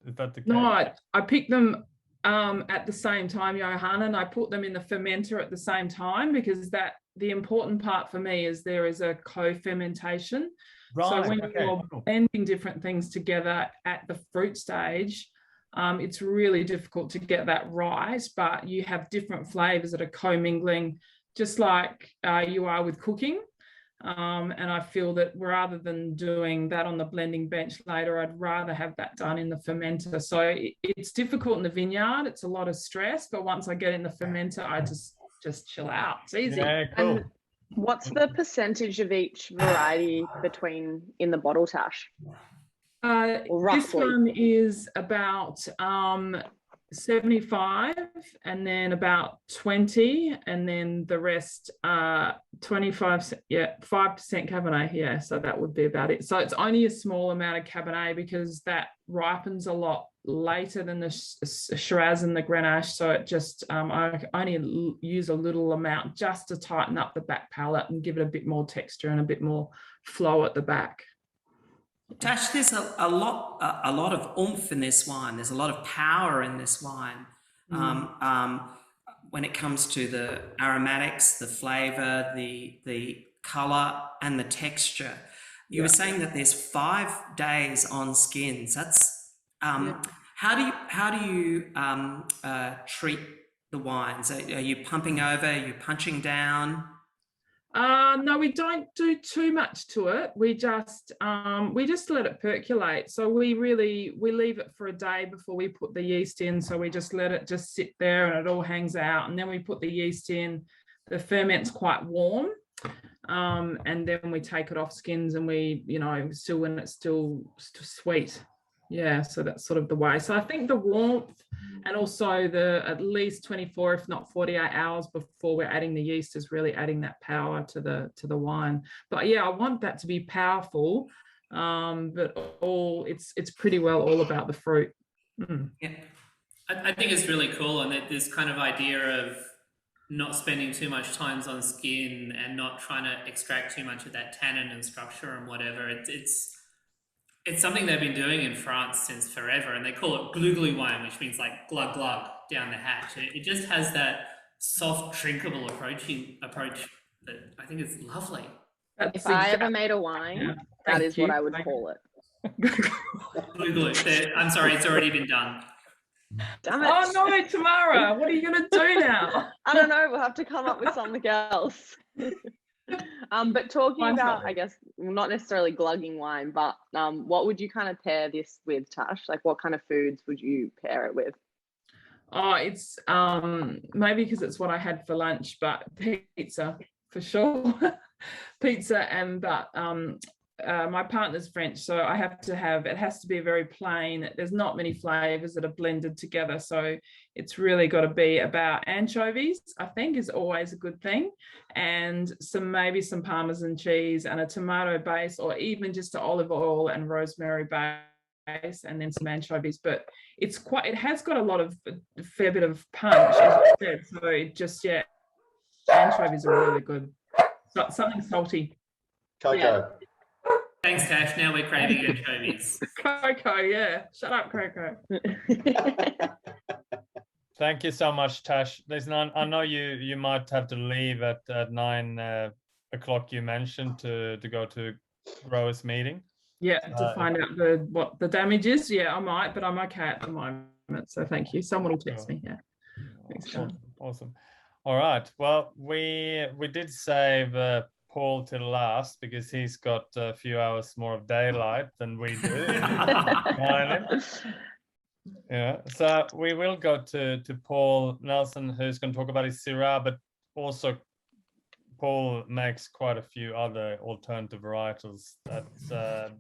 Is that the case? No, I picked them at the same time, Johanna, and I put them in the fermenter at the same time, because the important part for me is there is a co-fermentation. Right. So when you're blending different things together at the fruit stage, it's really difficult to get that right, but you have different flavors that are co-mingling, just like you are with cooking. And I feel that rather than doing that on the blending bench later, I'd rather have that done in the fermenter. So it's difficult in the vineyard. It's a lot of stress, but once I get in the fermenter, I just chill out. It's easy. Yeah, cool. And what's the percentage of each variety in the bottle, Tash? This one is about 75, and then about 20, and then the rest 25, 5% Cabernet. Yeah, so that would be about it. So it's only a small amount of Cabernet, because that ripens a lot later than the Shiraz and the Grenache. So it just I only use a little amount just to tighten up the back palate and give it a bit more texture and a bit more flow at the back. Tash, there's a lot of oomph in this wine. There's a lot of power in this wine. When it comes to the aromatics, the flavour, the colour, and the texture. You were saying that there's 5 days on skins. That's how do you treat the wines? Are you pumping over? Are you punching down? No, we don't do too much to it. We just let it percolate. So we leave it for a day before we put the yeast in. So we just let it just sit there, and it all hangs out. And then we put the yeast in. The ferment's quite warm. and then we take it off skins, and we, still when it's still sweet. Yeah, so that's sort of the way. So I think the warmth, and also the at least 24, if not 48 hours before we're adding the yeast, is really adding that power to the wine. But yeah, I want that to be powerful, but it's pretty well all about the fruit. Yeah, I think it's really cool, and that this kind of idea of not spending too much time on skin and not trying to extract too much of that tannin and structure and whatever. It's something they've been doing in France since forever, and they call it glugly wine, which means like glug glug down the hatch. It just has that soft, drinkable approach that I think is lovely. If I ever made a wine, that is what I would call it. Glugly. I'm sorry, it's already been done. Damn it. Oh no, Tamara, what are you going to do now? I don't know. We'll have to come up with something else. But talking about, I guess, not necessarily glugging wine, but what would you kind of pair this with, Tash? Like, what kind of foods would you pair it with? Oh, it's maybe because it's what I had for lunch, but pizza for sure. Pizza, and but my partner's French, so I have to have, it has to be very plain. There's not many flavors that are blended together, so it's really got to be about anchovies, I think, is always a good thing, and maybe some Parmesan cheese and a tomato base, or even just olive oil and rosemary base, and then some anchovies. But it has got a fair bit of punch, as you said, so it just, yeah, anchovies are really good. So, something salty. Cocoa. Yeah. Thanks, Tash. Now we're craving anchovies. Cocoa, yeah. Shut up, Cocoa. Thank you so much, Tash. I know you might have to leave at 9 o'clock. You mentioned to go to growers meeting. Yeah, to find out what the damage is. Yeah, I might, but I'm okay at the moment. So thank you. Someone will text me. Yeah. Thanks, John. Awesome. All right. Well, we did save Paul till last because he's got a few hours more of daylight than we do. Yeah. So we will go to Paul Nelson, who's going to talk about his Syrah, but also Paul makes quite a few other alternative varietals that's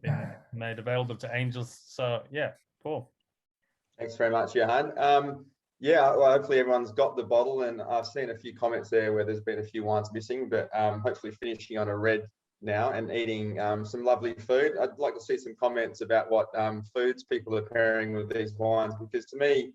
been made available to Angels. So yeah, Paul. Thanks very much, Johan. Yeah, well, hopefully everyone's got the bottle, and I've seen a few comments there where there's been a few wines missing, but hopefully finishing on a red now and eating some lovely food. I'd like to see some comments about what foods people are pairing with these wines, because to me,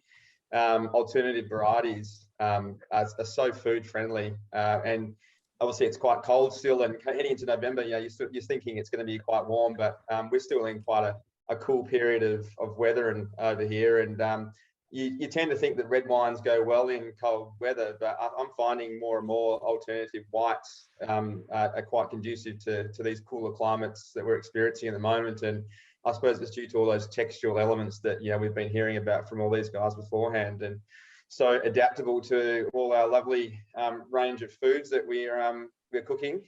alternative varieties are so food friendly, and obviously it's quite cold still, and heading into November, you're thinking it's going to be quite warm, but we're still in quite a cool period of weather and over here, and you tend to think that red wines go well in cold weather, but I'm finding more and more alternative whites are quite conducive to these cooler climates that we're experiencing at the moment. And I suppose it's due to all those textural elements that we've been hearing about from all these guys beforehand, and so adaptable to all our lovely range of foods that we're cooking.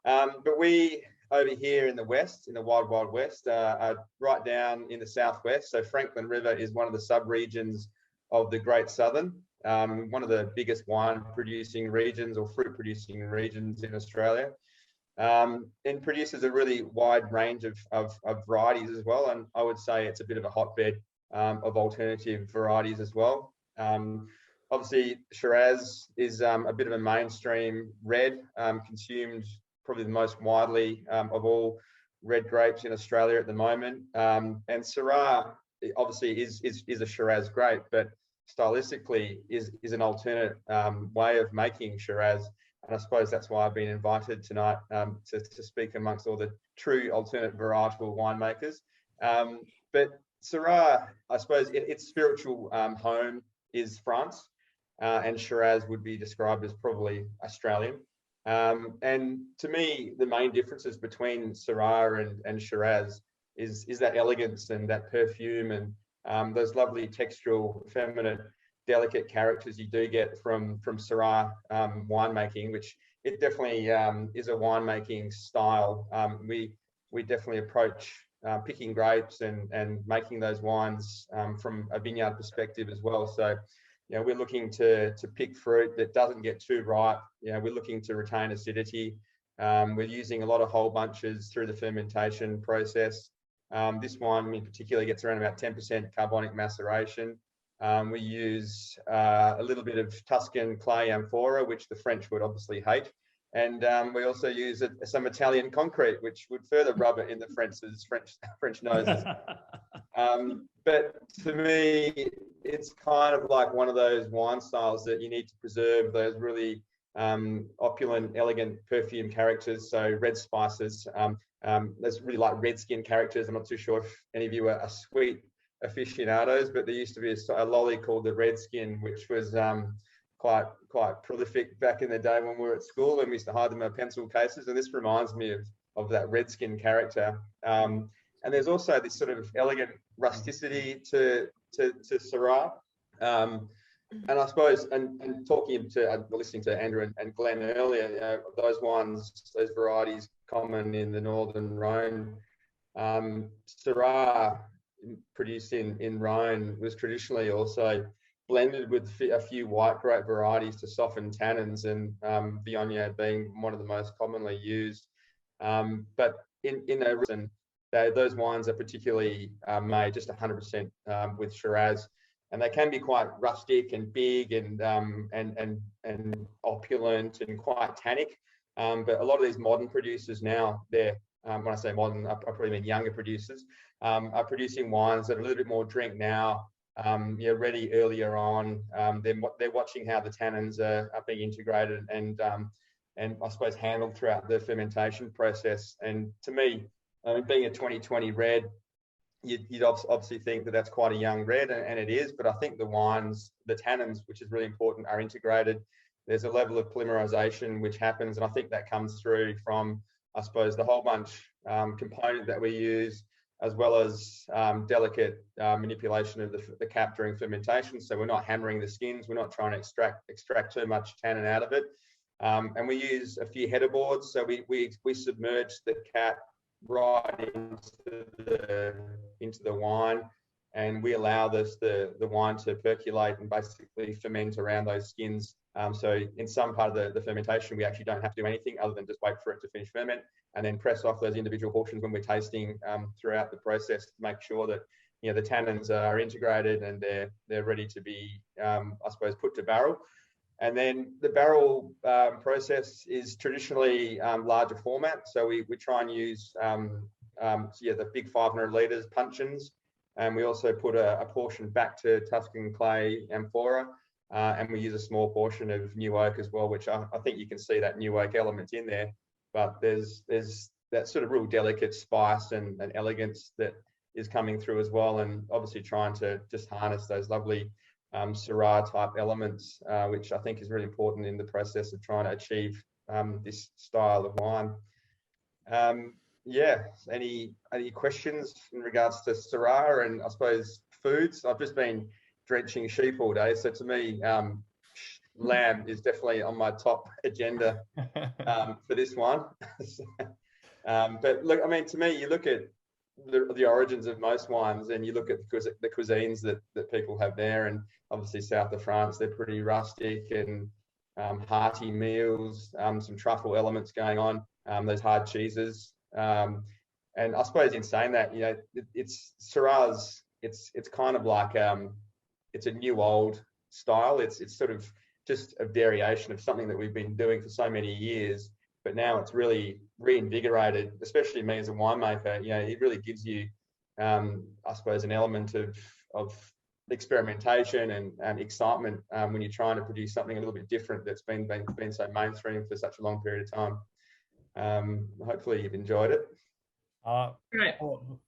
But we over here in the west, in the wild west, right down in the southwest. So Franklin River is one of the sub-regions of the Great Southern, one of the biggest wine producing regions or fruit producing regions in Australia, and produces a really wide range of varieties as well. And I would say it's a bit of a hotbed of alternative varieties as well. Obviously, Shiraz is a bit of a mainstream red, consumed probably the most widely of all red grapes in Australia at the moment. And Syrah obviously is a Shiraz grape, but stylistically is an alternate way of making Shiraz. And I suppose that's why I've been invited tonight to speak amongst all the true alternate varietal winemakers. But Syrah, I suppose its spiritual home is France, and Shiraz would be described as probably Australian. And to me, the main differences between Syrah and Shiraz is that elegance and that perfume and those lovely textural, feminine, delicate characters you do get from Syrah winemaking, which it definitely is a winemaking style. We definitely approach picking grapes and making those wines from a vineyard perspective as well. So, we're looking to pick fruit that doesn't get too ripe. We're looking to retain acidity, We're using a lot of whole bunches through the fermentation process. This wine in particular gets around about 10% carbonic maceration. We use a little bit of Tuscan clay amphora, which the French would obviously hate. And we also use some Italian concrete, which would further rub it in the French noses. But to me, it's kind of like one of those wine styles that you need to preserve those really opulent, elegant perfume characters. So red spices. There's really like red skin characters. I'm not too sure if any of you are sweet aficionados, but there used to be a lolly called the red skin, which was quite prolific back in the day when we were at school, and we used to hide them in pencil cases. And this reminds me of that red skin character. And there's also this sort of elegant rusticity to Syrah. And I suppose, and talking to, listening to Andrew and Glenn earlier, those varieties common in the Northern Rhone. Syrah produced in Rhone was traditionally also blended with a few white grape varieties to soften tannins, and Fianna being one of the most commonly used. But in those wines are particularly made just 100% with Shiraz, and they can be quite rustic and big and opulent and quite tannic. But a lot of these modern producers now, when I say modern, I probably mean younger producers, are producing wines that are a little bit more drink now, ready earlier on. They're watching how the tannins are being integrated and I suppose handled throughout the fermentation process. And to me, being a 2020 red, you'd obviously think that that's quite a young red, and it is, but I think the wines, the tannins, which is really important, are integrated. There's a level of polymerization which happens, and I think that comes through from, I suppose, the whole bunch component that we use, as well as delicate manipulation of the cap during fermentation. So we're not hammering the skins, we're not trying to extract too much tannin out of it. And we use a few header boards, so we submerge the cap right into the wine, and we allow the wine to percolate and basically ferment around those skins. So in some part of the fermentation, we actually don't have to do anything other than just wait for it to finish ferment, and then press off those individual portions when we're tasting throughout the process to make sure that the tannins are integrated and they're ready to be, I suppose, put to barrel. And then the barrel process is traditionally larger format. So we try and use the big 500 litres puncheons, and we also put a portion back to Tuscan clay amphora, and we use a small portion of new oak as well, which I think you can see that new oak element in there. But there's that sort of real delicate spice and elegance that is coming through as well, and obviously trying to just harness those lovely Syrah type elements, which I think is really important in the process of trying to achieve this style of wine. Any questions in regards to Syrah and I suppose foods? I've just been drenching sheep all day, so to me, lamb is definitely on my top agenda for this one. But look, I mean, to me, you look at the origins of most wines, and you look at the cuisines that people have there, and obviously south of France, they're pretty rustic and hearty meals, some truffle elements going on, those hard cheeses. And I suppose in saying that, it's Syrah's, it's kind of like, it's a new old style. It's sort of just a variation of something that we've been doing for so many years, but now it's really reinvigorated, especially me as a winemaker. It really gives you, I suppose, an element of experimentation and excitement when you're trying to produce something a little bit different that's been so mainstream for such a long period of time. Hopefully you've enjoyed it.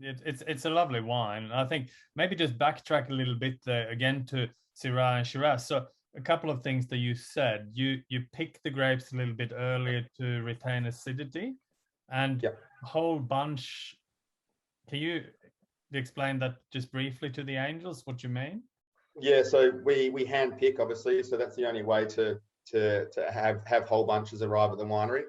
It's a lovely wine. I think maybe just backtrack a little bit again to Syrah and Shiraz. So a couple of things that you said. You pick the grapes a little bit earlier to retain acidity, and a whole bunch. Can you explain that just briefly to the angels, what you mean? Yeah, so we hand pick, obviously, so that's the only way to have whole bunches arrive at the winery.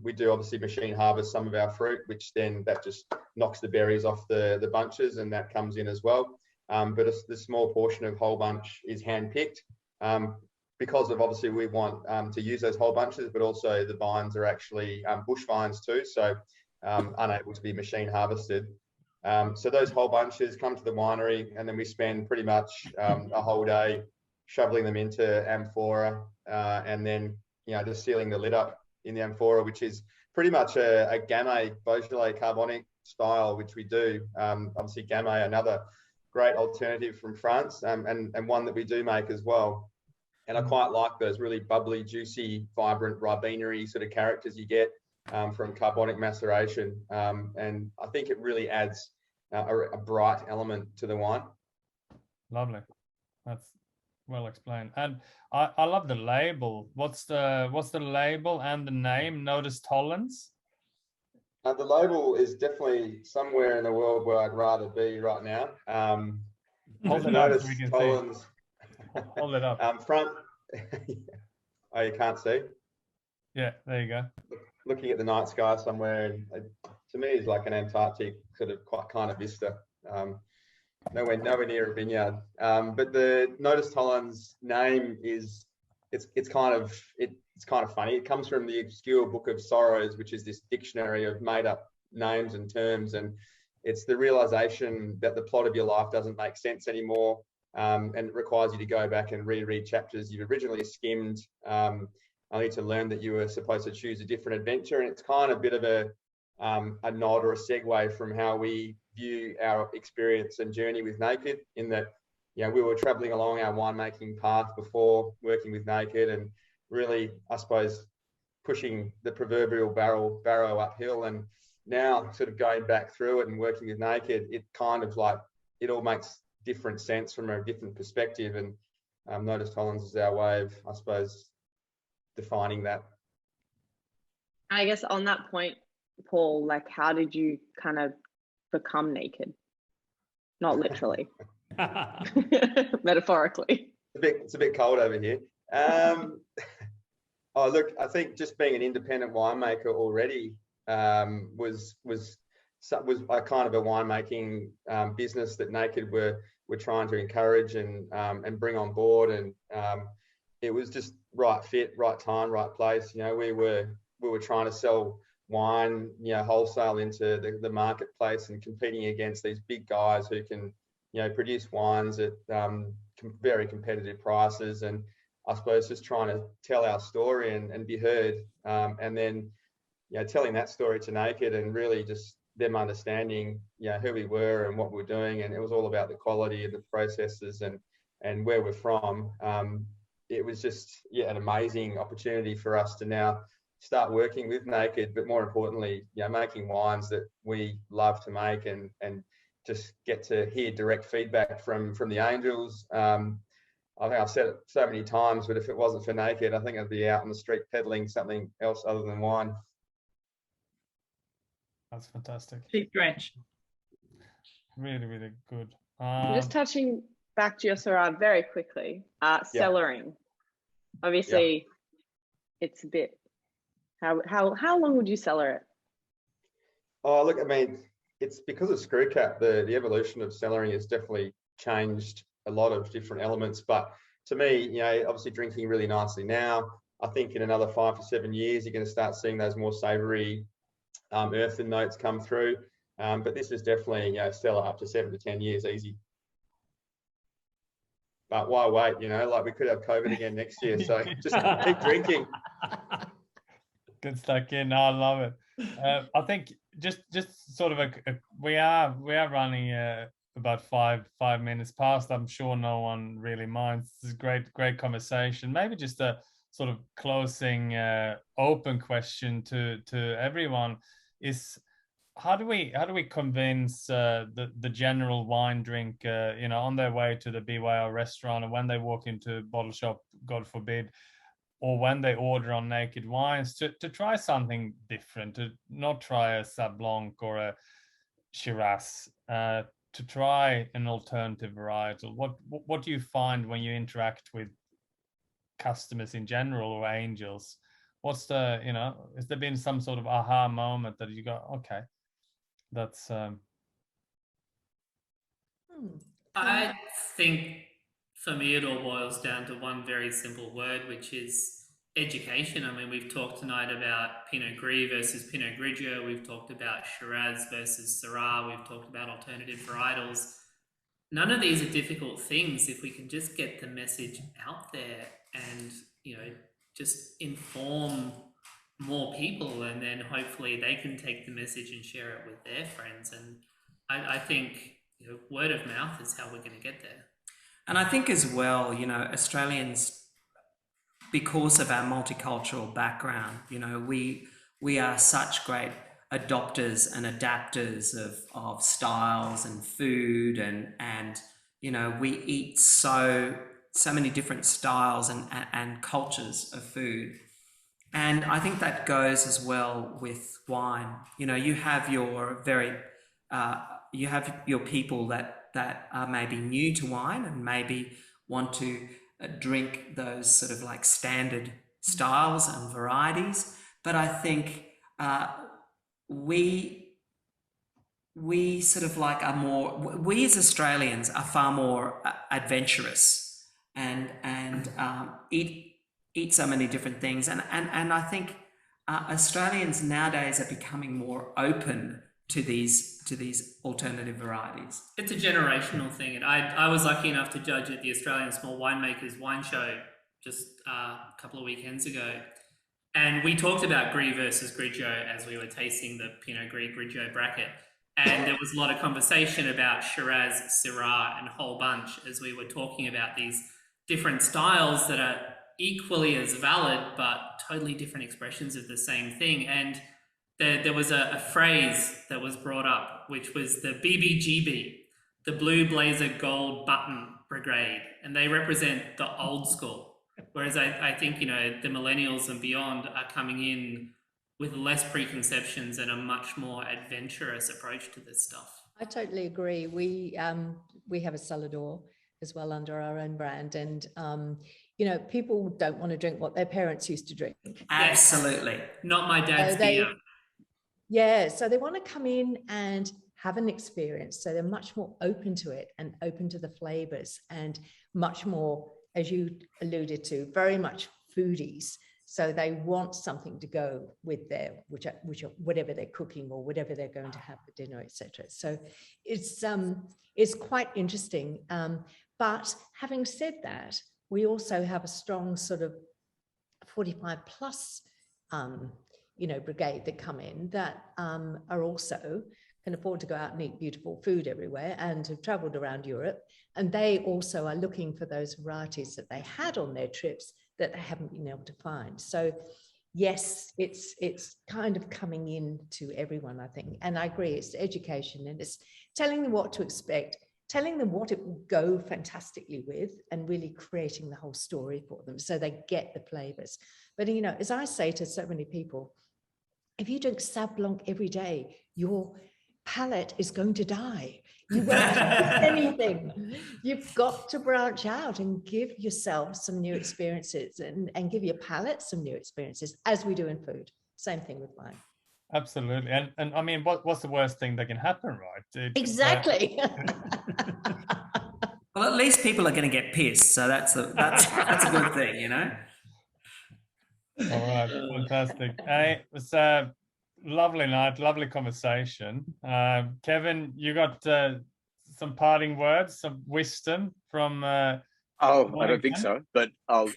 We do obviously machine harvest some of our fruit, which then that just knocks the berries off the bunches, and that comes in as well. But the small portion of whole bunch is hand picked. because of obviously we want to use those whole bunches, but also the vines are actually bush vines too, so unable to be machine harvested. So those whole bunches come to the winery, and then we spend pretty much a whole day shoveling them into amphora, and then just sealing the lid up in the amphora, which is pretty much a Gamay Beaujolais carbonic style, which we do. Obviously Gamay, another great alternative from France, and one that we do make as well. And I quite like those really bubbly, juicy, vibrant, Ribenery sort of characters you get from carbonic maceration. And I think it really adds a bright element to the wine. Lovely. That's well explained. And I love the label. What's the label and the name? Notice tolerance? The label is definitely somewhere in the world where I'd rather be right now. Hold it up so we can see. Hold it up. Front. Oh, you can't see? Yeah, there you go. Looking at the night sky somewhere, and to me, it's like an Antarctic sort of kind of vista. Nowhere near a vineyard. But the Notice Tollens name is it's kind of funny. It comes from the obscure Book of Sorrows, which is this dictionary of made up names and terms, and it's the realization that the plot of your life doesn't make sense anymore, and it requires you to go back and reread chapters you've originally skimmed, only to learn that you were supposed to choose a different adventure. And it's kind of a bit of a nod or a segue from how we view our experience and journey with Naked, in that we were traveling along our winemaking path before working with Naked, and really, I suppose, pushing the proverbial barrow uphill, and now sort of going back through it and working with Naked, it kind of like, it all makes different sense from a different perspective. And Notice Tollens is our way of, I suppose, defining that. I guess on that point, Paul, like, how did you kind of become naked? Not literally. Metaphorically. It's a bit cold over here. Oh, look, I think just being an independent winemaker already was a kind of a winemaking business that Naked were trying to encourage and bring on board, and it was just right fit, right time, right place. We were trying to sell wine, wholesale into the marketplace, and competing against these big guys who can, produce wines at very competitive prices, and I suppose just trying to tell our story and be heard, and then telling that story to Naked, and really just them understanding who we were and what we were doing. And it was all about the quality of the processes and where we're from. It was just an amazing opportunity for us to now start working with Naked, but more importantly, making wines that we love to make, and just get to hear direct feedback from the Angels. I think I've said it so many times, but if it wasn't for Naked, I think I'd be out on the street peddling something else other than wine. That's fantastic. Cheap drench. Really, really good. Just touching back to your Syrah very quickly. Cellaring. Obviously, it's a bit. How long would you cellar it? Oh, look, I mean, it's because of screw cap. The evolution of cellaring has definitely changed a lot of different elements. But to me, obviously drinking really nicely now. I think in another 5 to 7 years, you're going to start seeing those more savoury earthen notes come through. But this is definitely cellar up to 7 to 10 years easy. But why wait? Like, we could have COVID again next year, so just keep drinking. Good stuck in. I love it. I think just sort of we are running about five minutes past. I'm sure no one really minds. This is great conversation. Maybe just a sort of closing open question to everyone is, how do we convince the general wine drinker, on their way to the BYO restaurant, and when they walk into a bottle shop, God forbid, or when they order on Naked Wines, to try something different, to not try a Sauv Blanc or a Shiraz, to try an alternative varietal? What do you find when you interact with customers in general, or angels? What's the, has there been some sort of aha moment that you go, okay, that's... I think For me, it all boils down to one very simple word, which is education. I mean, we've talked tonight about Pinot Gris versus Pinot Grigio. We've talked about Shiraz versus Syrah. We've talked about alternative varietals. None of these are difficult things if we can just get the message out there and, you know, just inform more people, and then hopefully they can take the message and share it with their friends. And I think, you know, word of mouth is how we're going to get there. And I think as well, you know, Australians, because of our multicultural background, you know, we are such great adopters and adapters of styles and food, and you know, we eat so many different styles and cultures of food. And I think that goes as well with wine. You know, you have your you have your people that are maybe new to wine and maybe want to drink those sort of like standard styles and varieties. But I think we sort of like are more, we as Australians are far more adventurous and eat so many different things. And I think Australians nowadays are becoming more open to these alternative varieties. It's a generational thing, and I was lucky enough to judge at the Australian Small Winemakers Wine Show just a couple of weekends ago, and we talked about Gris versus Grigio as we were tasting the Pinot Gris Grigio bracket, and there was a lot of conversation about Shiraz, Syrah, and a whole bunch as we were talking about these different styles that are equally as valid but totally different expressions of the same thing. And there was a phrase that was brought up, which was the BBGB, the Blue Blazer Gold Button Brigade, and they represent the old school. Whereas I think, you know, the millennials and beyond are coming in with less preconceptions and a much more adventurous approach to this stuff. I totally agree. We have a Celador as well under our own brand, and you know, people don't want to drink what their parents used to drink. Absolutely. Not my dad's beer. Yeah, so they want to come in and have an experience. So they're much more open to it and open to the flavors, and much more, as you alluded to, very much foodies. So they want something to go with their, which whatever they're cooking or whatever they're going to have for dinner, etc. So it's quite interesting. But having said that, we also have a strong sort of 45 plus you know, brigade that come in that are also can afford to go out and eat beautiful food everywhere and have traveled around Europe. And they also are looking for those varieties that they had on their trips that they haven't been able to find. So yes, it's kind of coming in to everyone, I think. And I agree, it's education and it's telling them what to expect, telling them what it will go fantastically with, and really creating the whole story for them so they get the flavors. But, you know, as I say to so many people, if you drink Sauv Blanc every day, your palate is going to die. You won't taste anything. You've got to branch out and give yourself some new experiences and give your palate some new experiences, as we do in food. Same thing with wine. Absolutely. And I mean, what's the worst thing that can happen, right? Exactly. Well, at least people are going to get pissed, so that's a good thing, you know. All right, fantastic. Hey, it was a lovely night, lovely conversation. Kevin, you got some parting words, some wisdom from? I don't think so, but I'll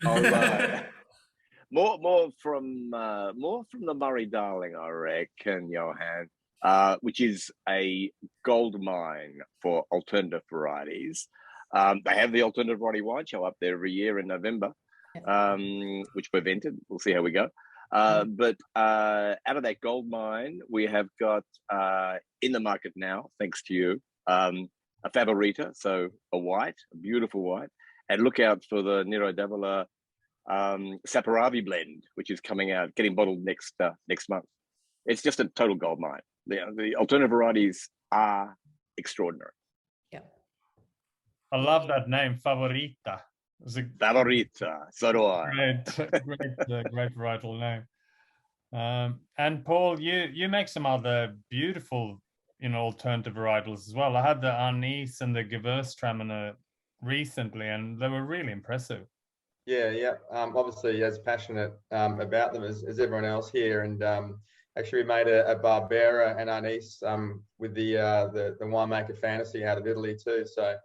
more from the Murray Darling, I reckon, Johan, which is a gold mine for alternative varieties. They have the alternative variety wine show up there every year in November, which we've entered. We'll see how we go. But out of that gold mine, we have got in the market now, thanks to you, a Favorita, so a white, a beautiful white, and look out for the Nero d'Avola Saperavi blend, which is coming out, getting bottled next month. It's just a total gold mine. The alternative varieties are extraordinary. Yeah, I love that name, Favorita. It's a Favorita, so do I. great varietal name. And Paul, you make some other beautiful, you know, alternative varietals as well. I had the Anise and the Gewürztraminer recently, and they were really impressive. Yeah. Obviously, as passionate about them as everyone else here, and actually we made a Barbera and Anise with the winemaker Fantasy out of Italy too. So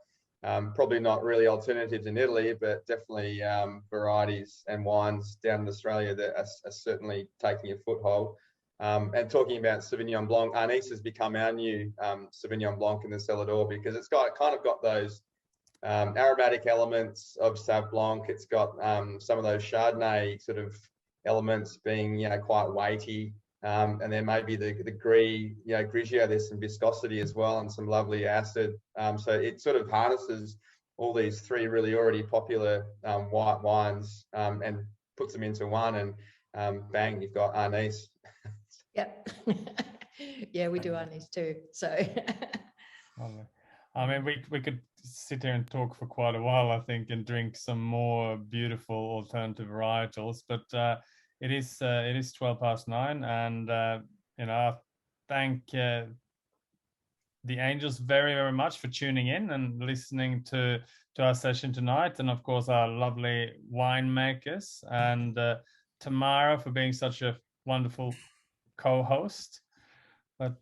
probably not really alternatives in Italy, but definitely varieties and wines down in Australia that are certainly taking a foothold. And talking about Sauvignon Blanc, Anise has become our new Sauvignon Blanc in the cellar door, because it's got those aromatic elements of Sauv Blanc. It's got some of those Chardonnay sort of elements being, quite weighty. And then maybe the Grigio, there's some viscosity as well and some lovely acid. So it sort of harnesses all these three really already popular white wines and puts them into one, and bang, you've got Anise. Yep. Yeah, we do Anise too. So. I mean, we could sit here and talk for quite a while, I think, and drink some more beautiful alternative varietals. But it is 9:12, and I thank the Angels very, very much for tuning in and listening to our session tonight, and of course our lovely winemakers, and Tamara for being such a wonderful co-host. But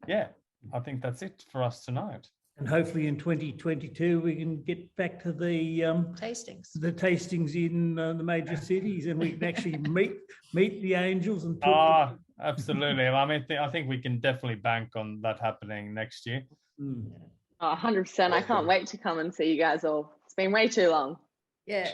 yeah, I think that's it for us tonight. And hopefully in 2022 we can get back to the tastings in the major cities, and we can actually meet the Angels and talk. Absolutely. I mean, I think we can definitely bank on that happening next year. 100%. I can't wait to come and see you guys all. It's been way too long. Yeah.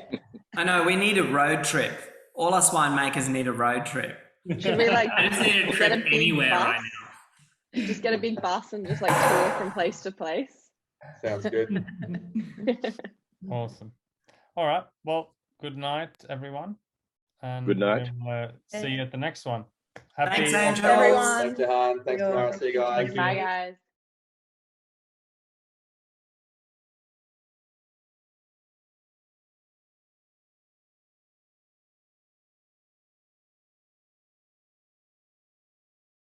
I know, we need a road trip. All us winemakers need a road trip. Should we like I just need a trip anywhere right now. Just get a big bus and just like tour from place to place. Sounds good. Awesome. All right. Well, good night, everyone. And good night. We'll see you at the next one. Thanks, Angel. Everyone. Thanks, Jahan. Thanks, Tamara. See you guys. Bye, guys.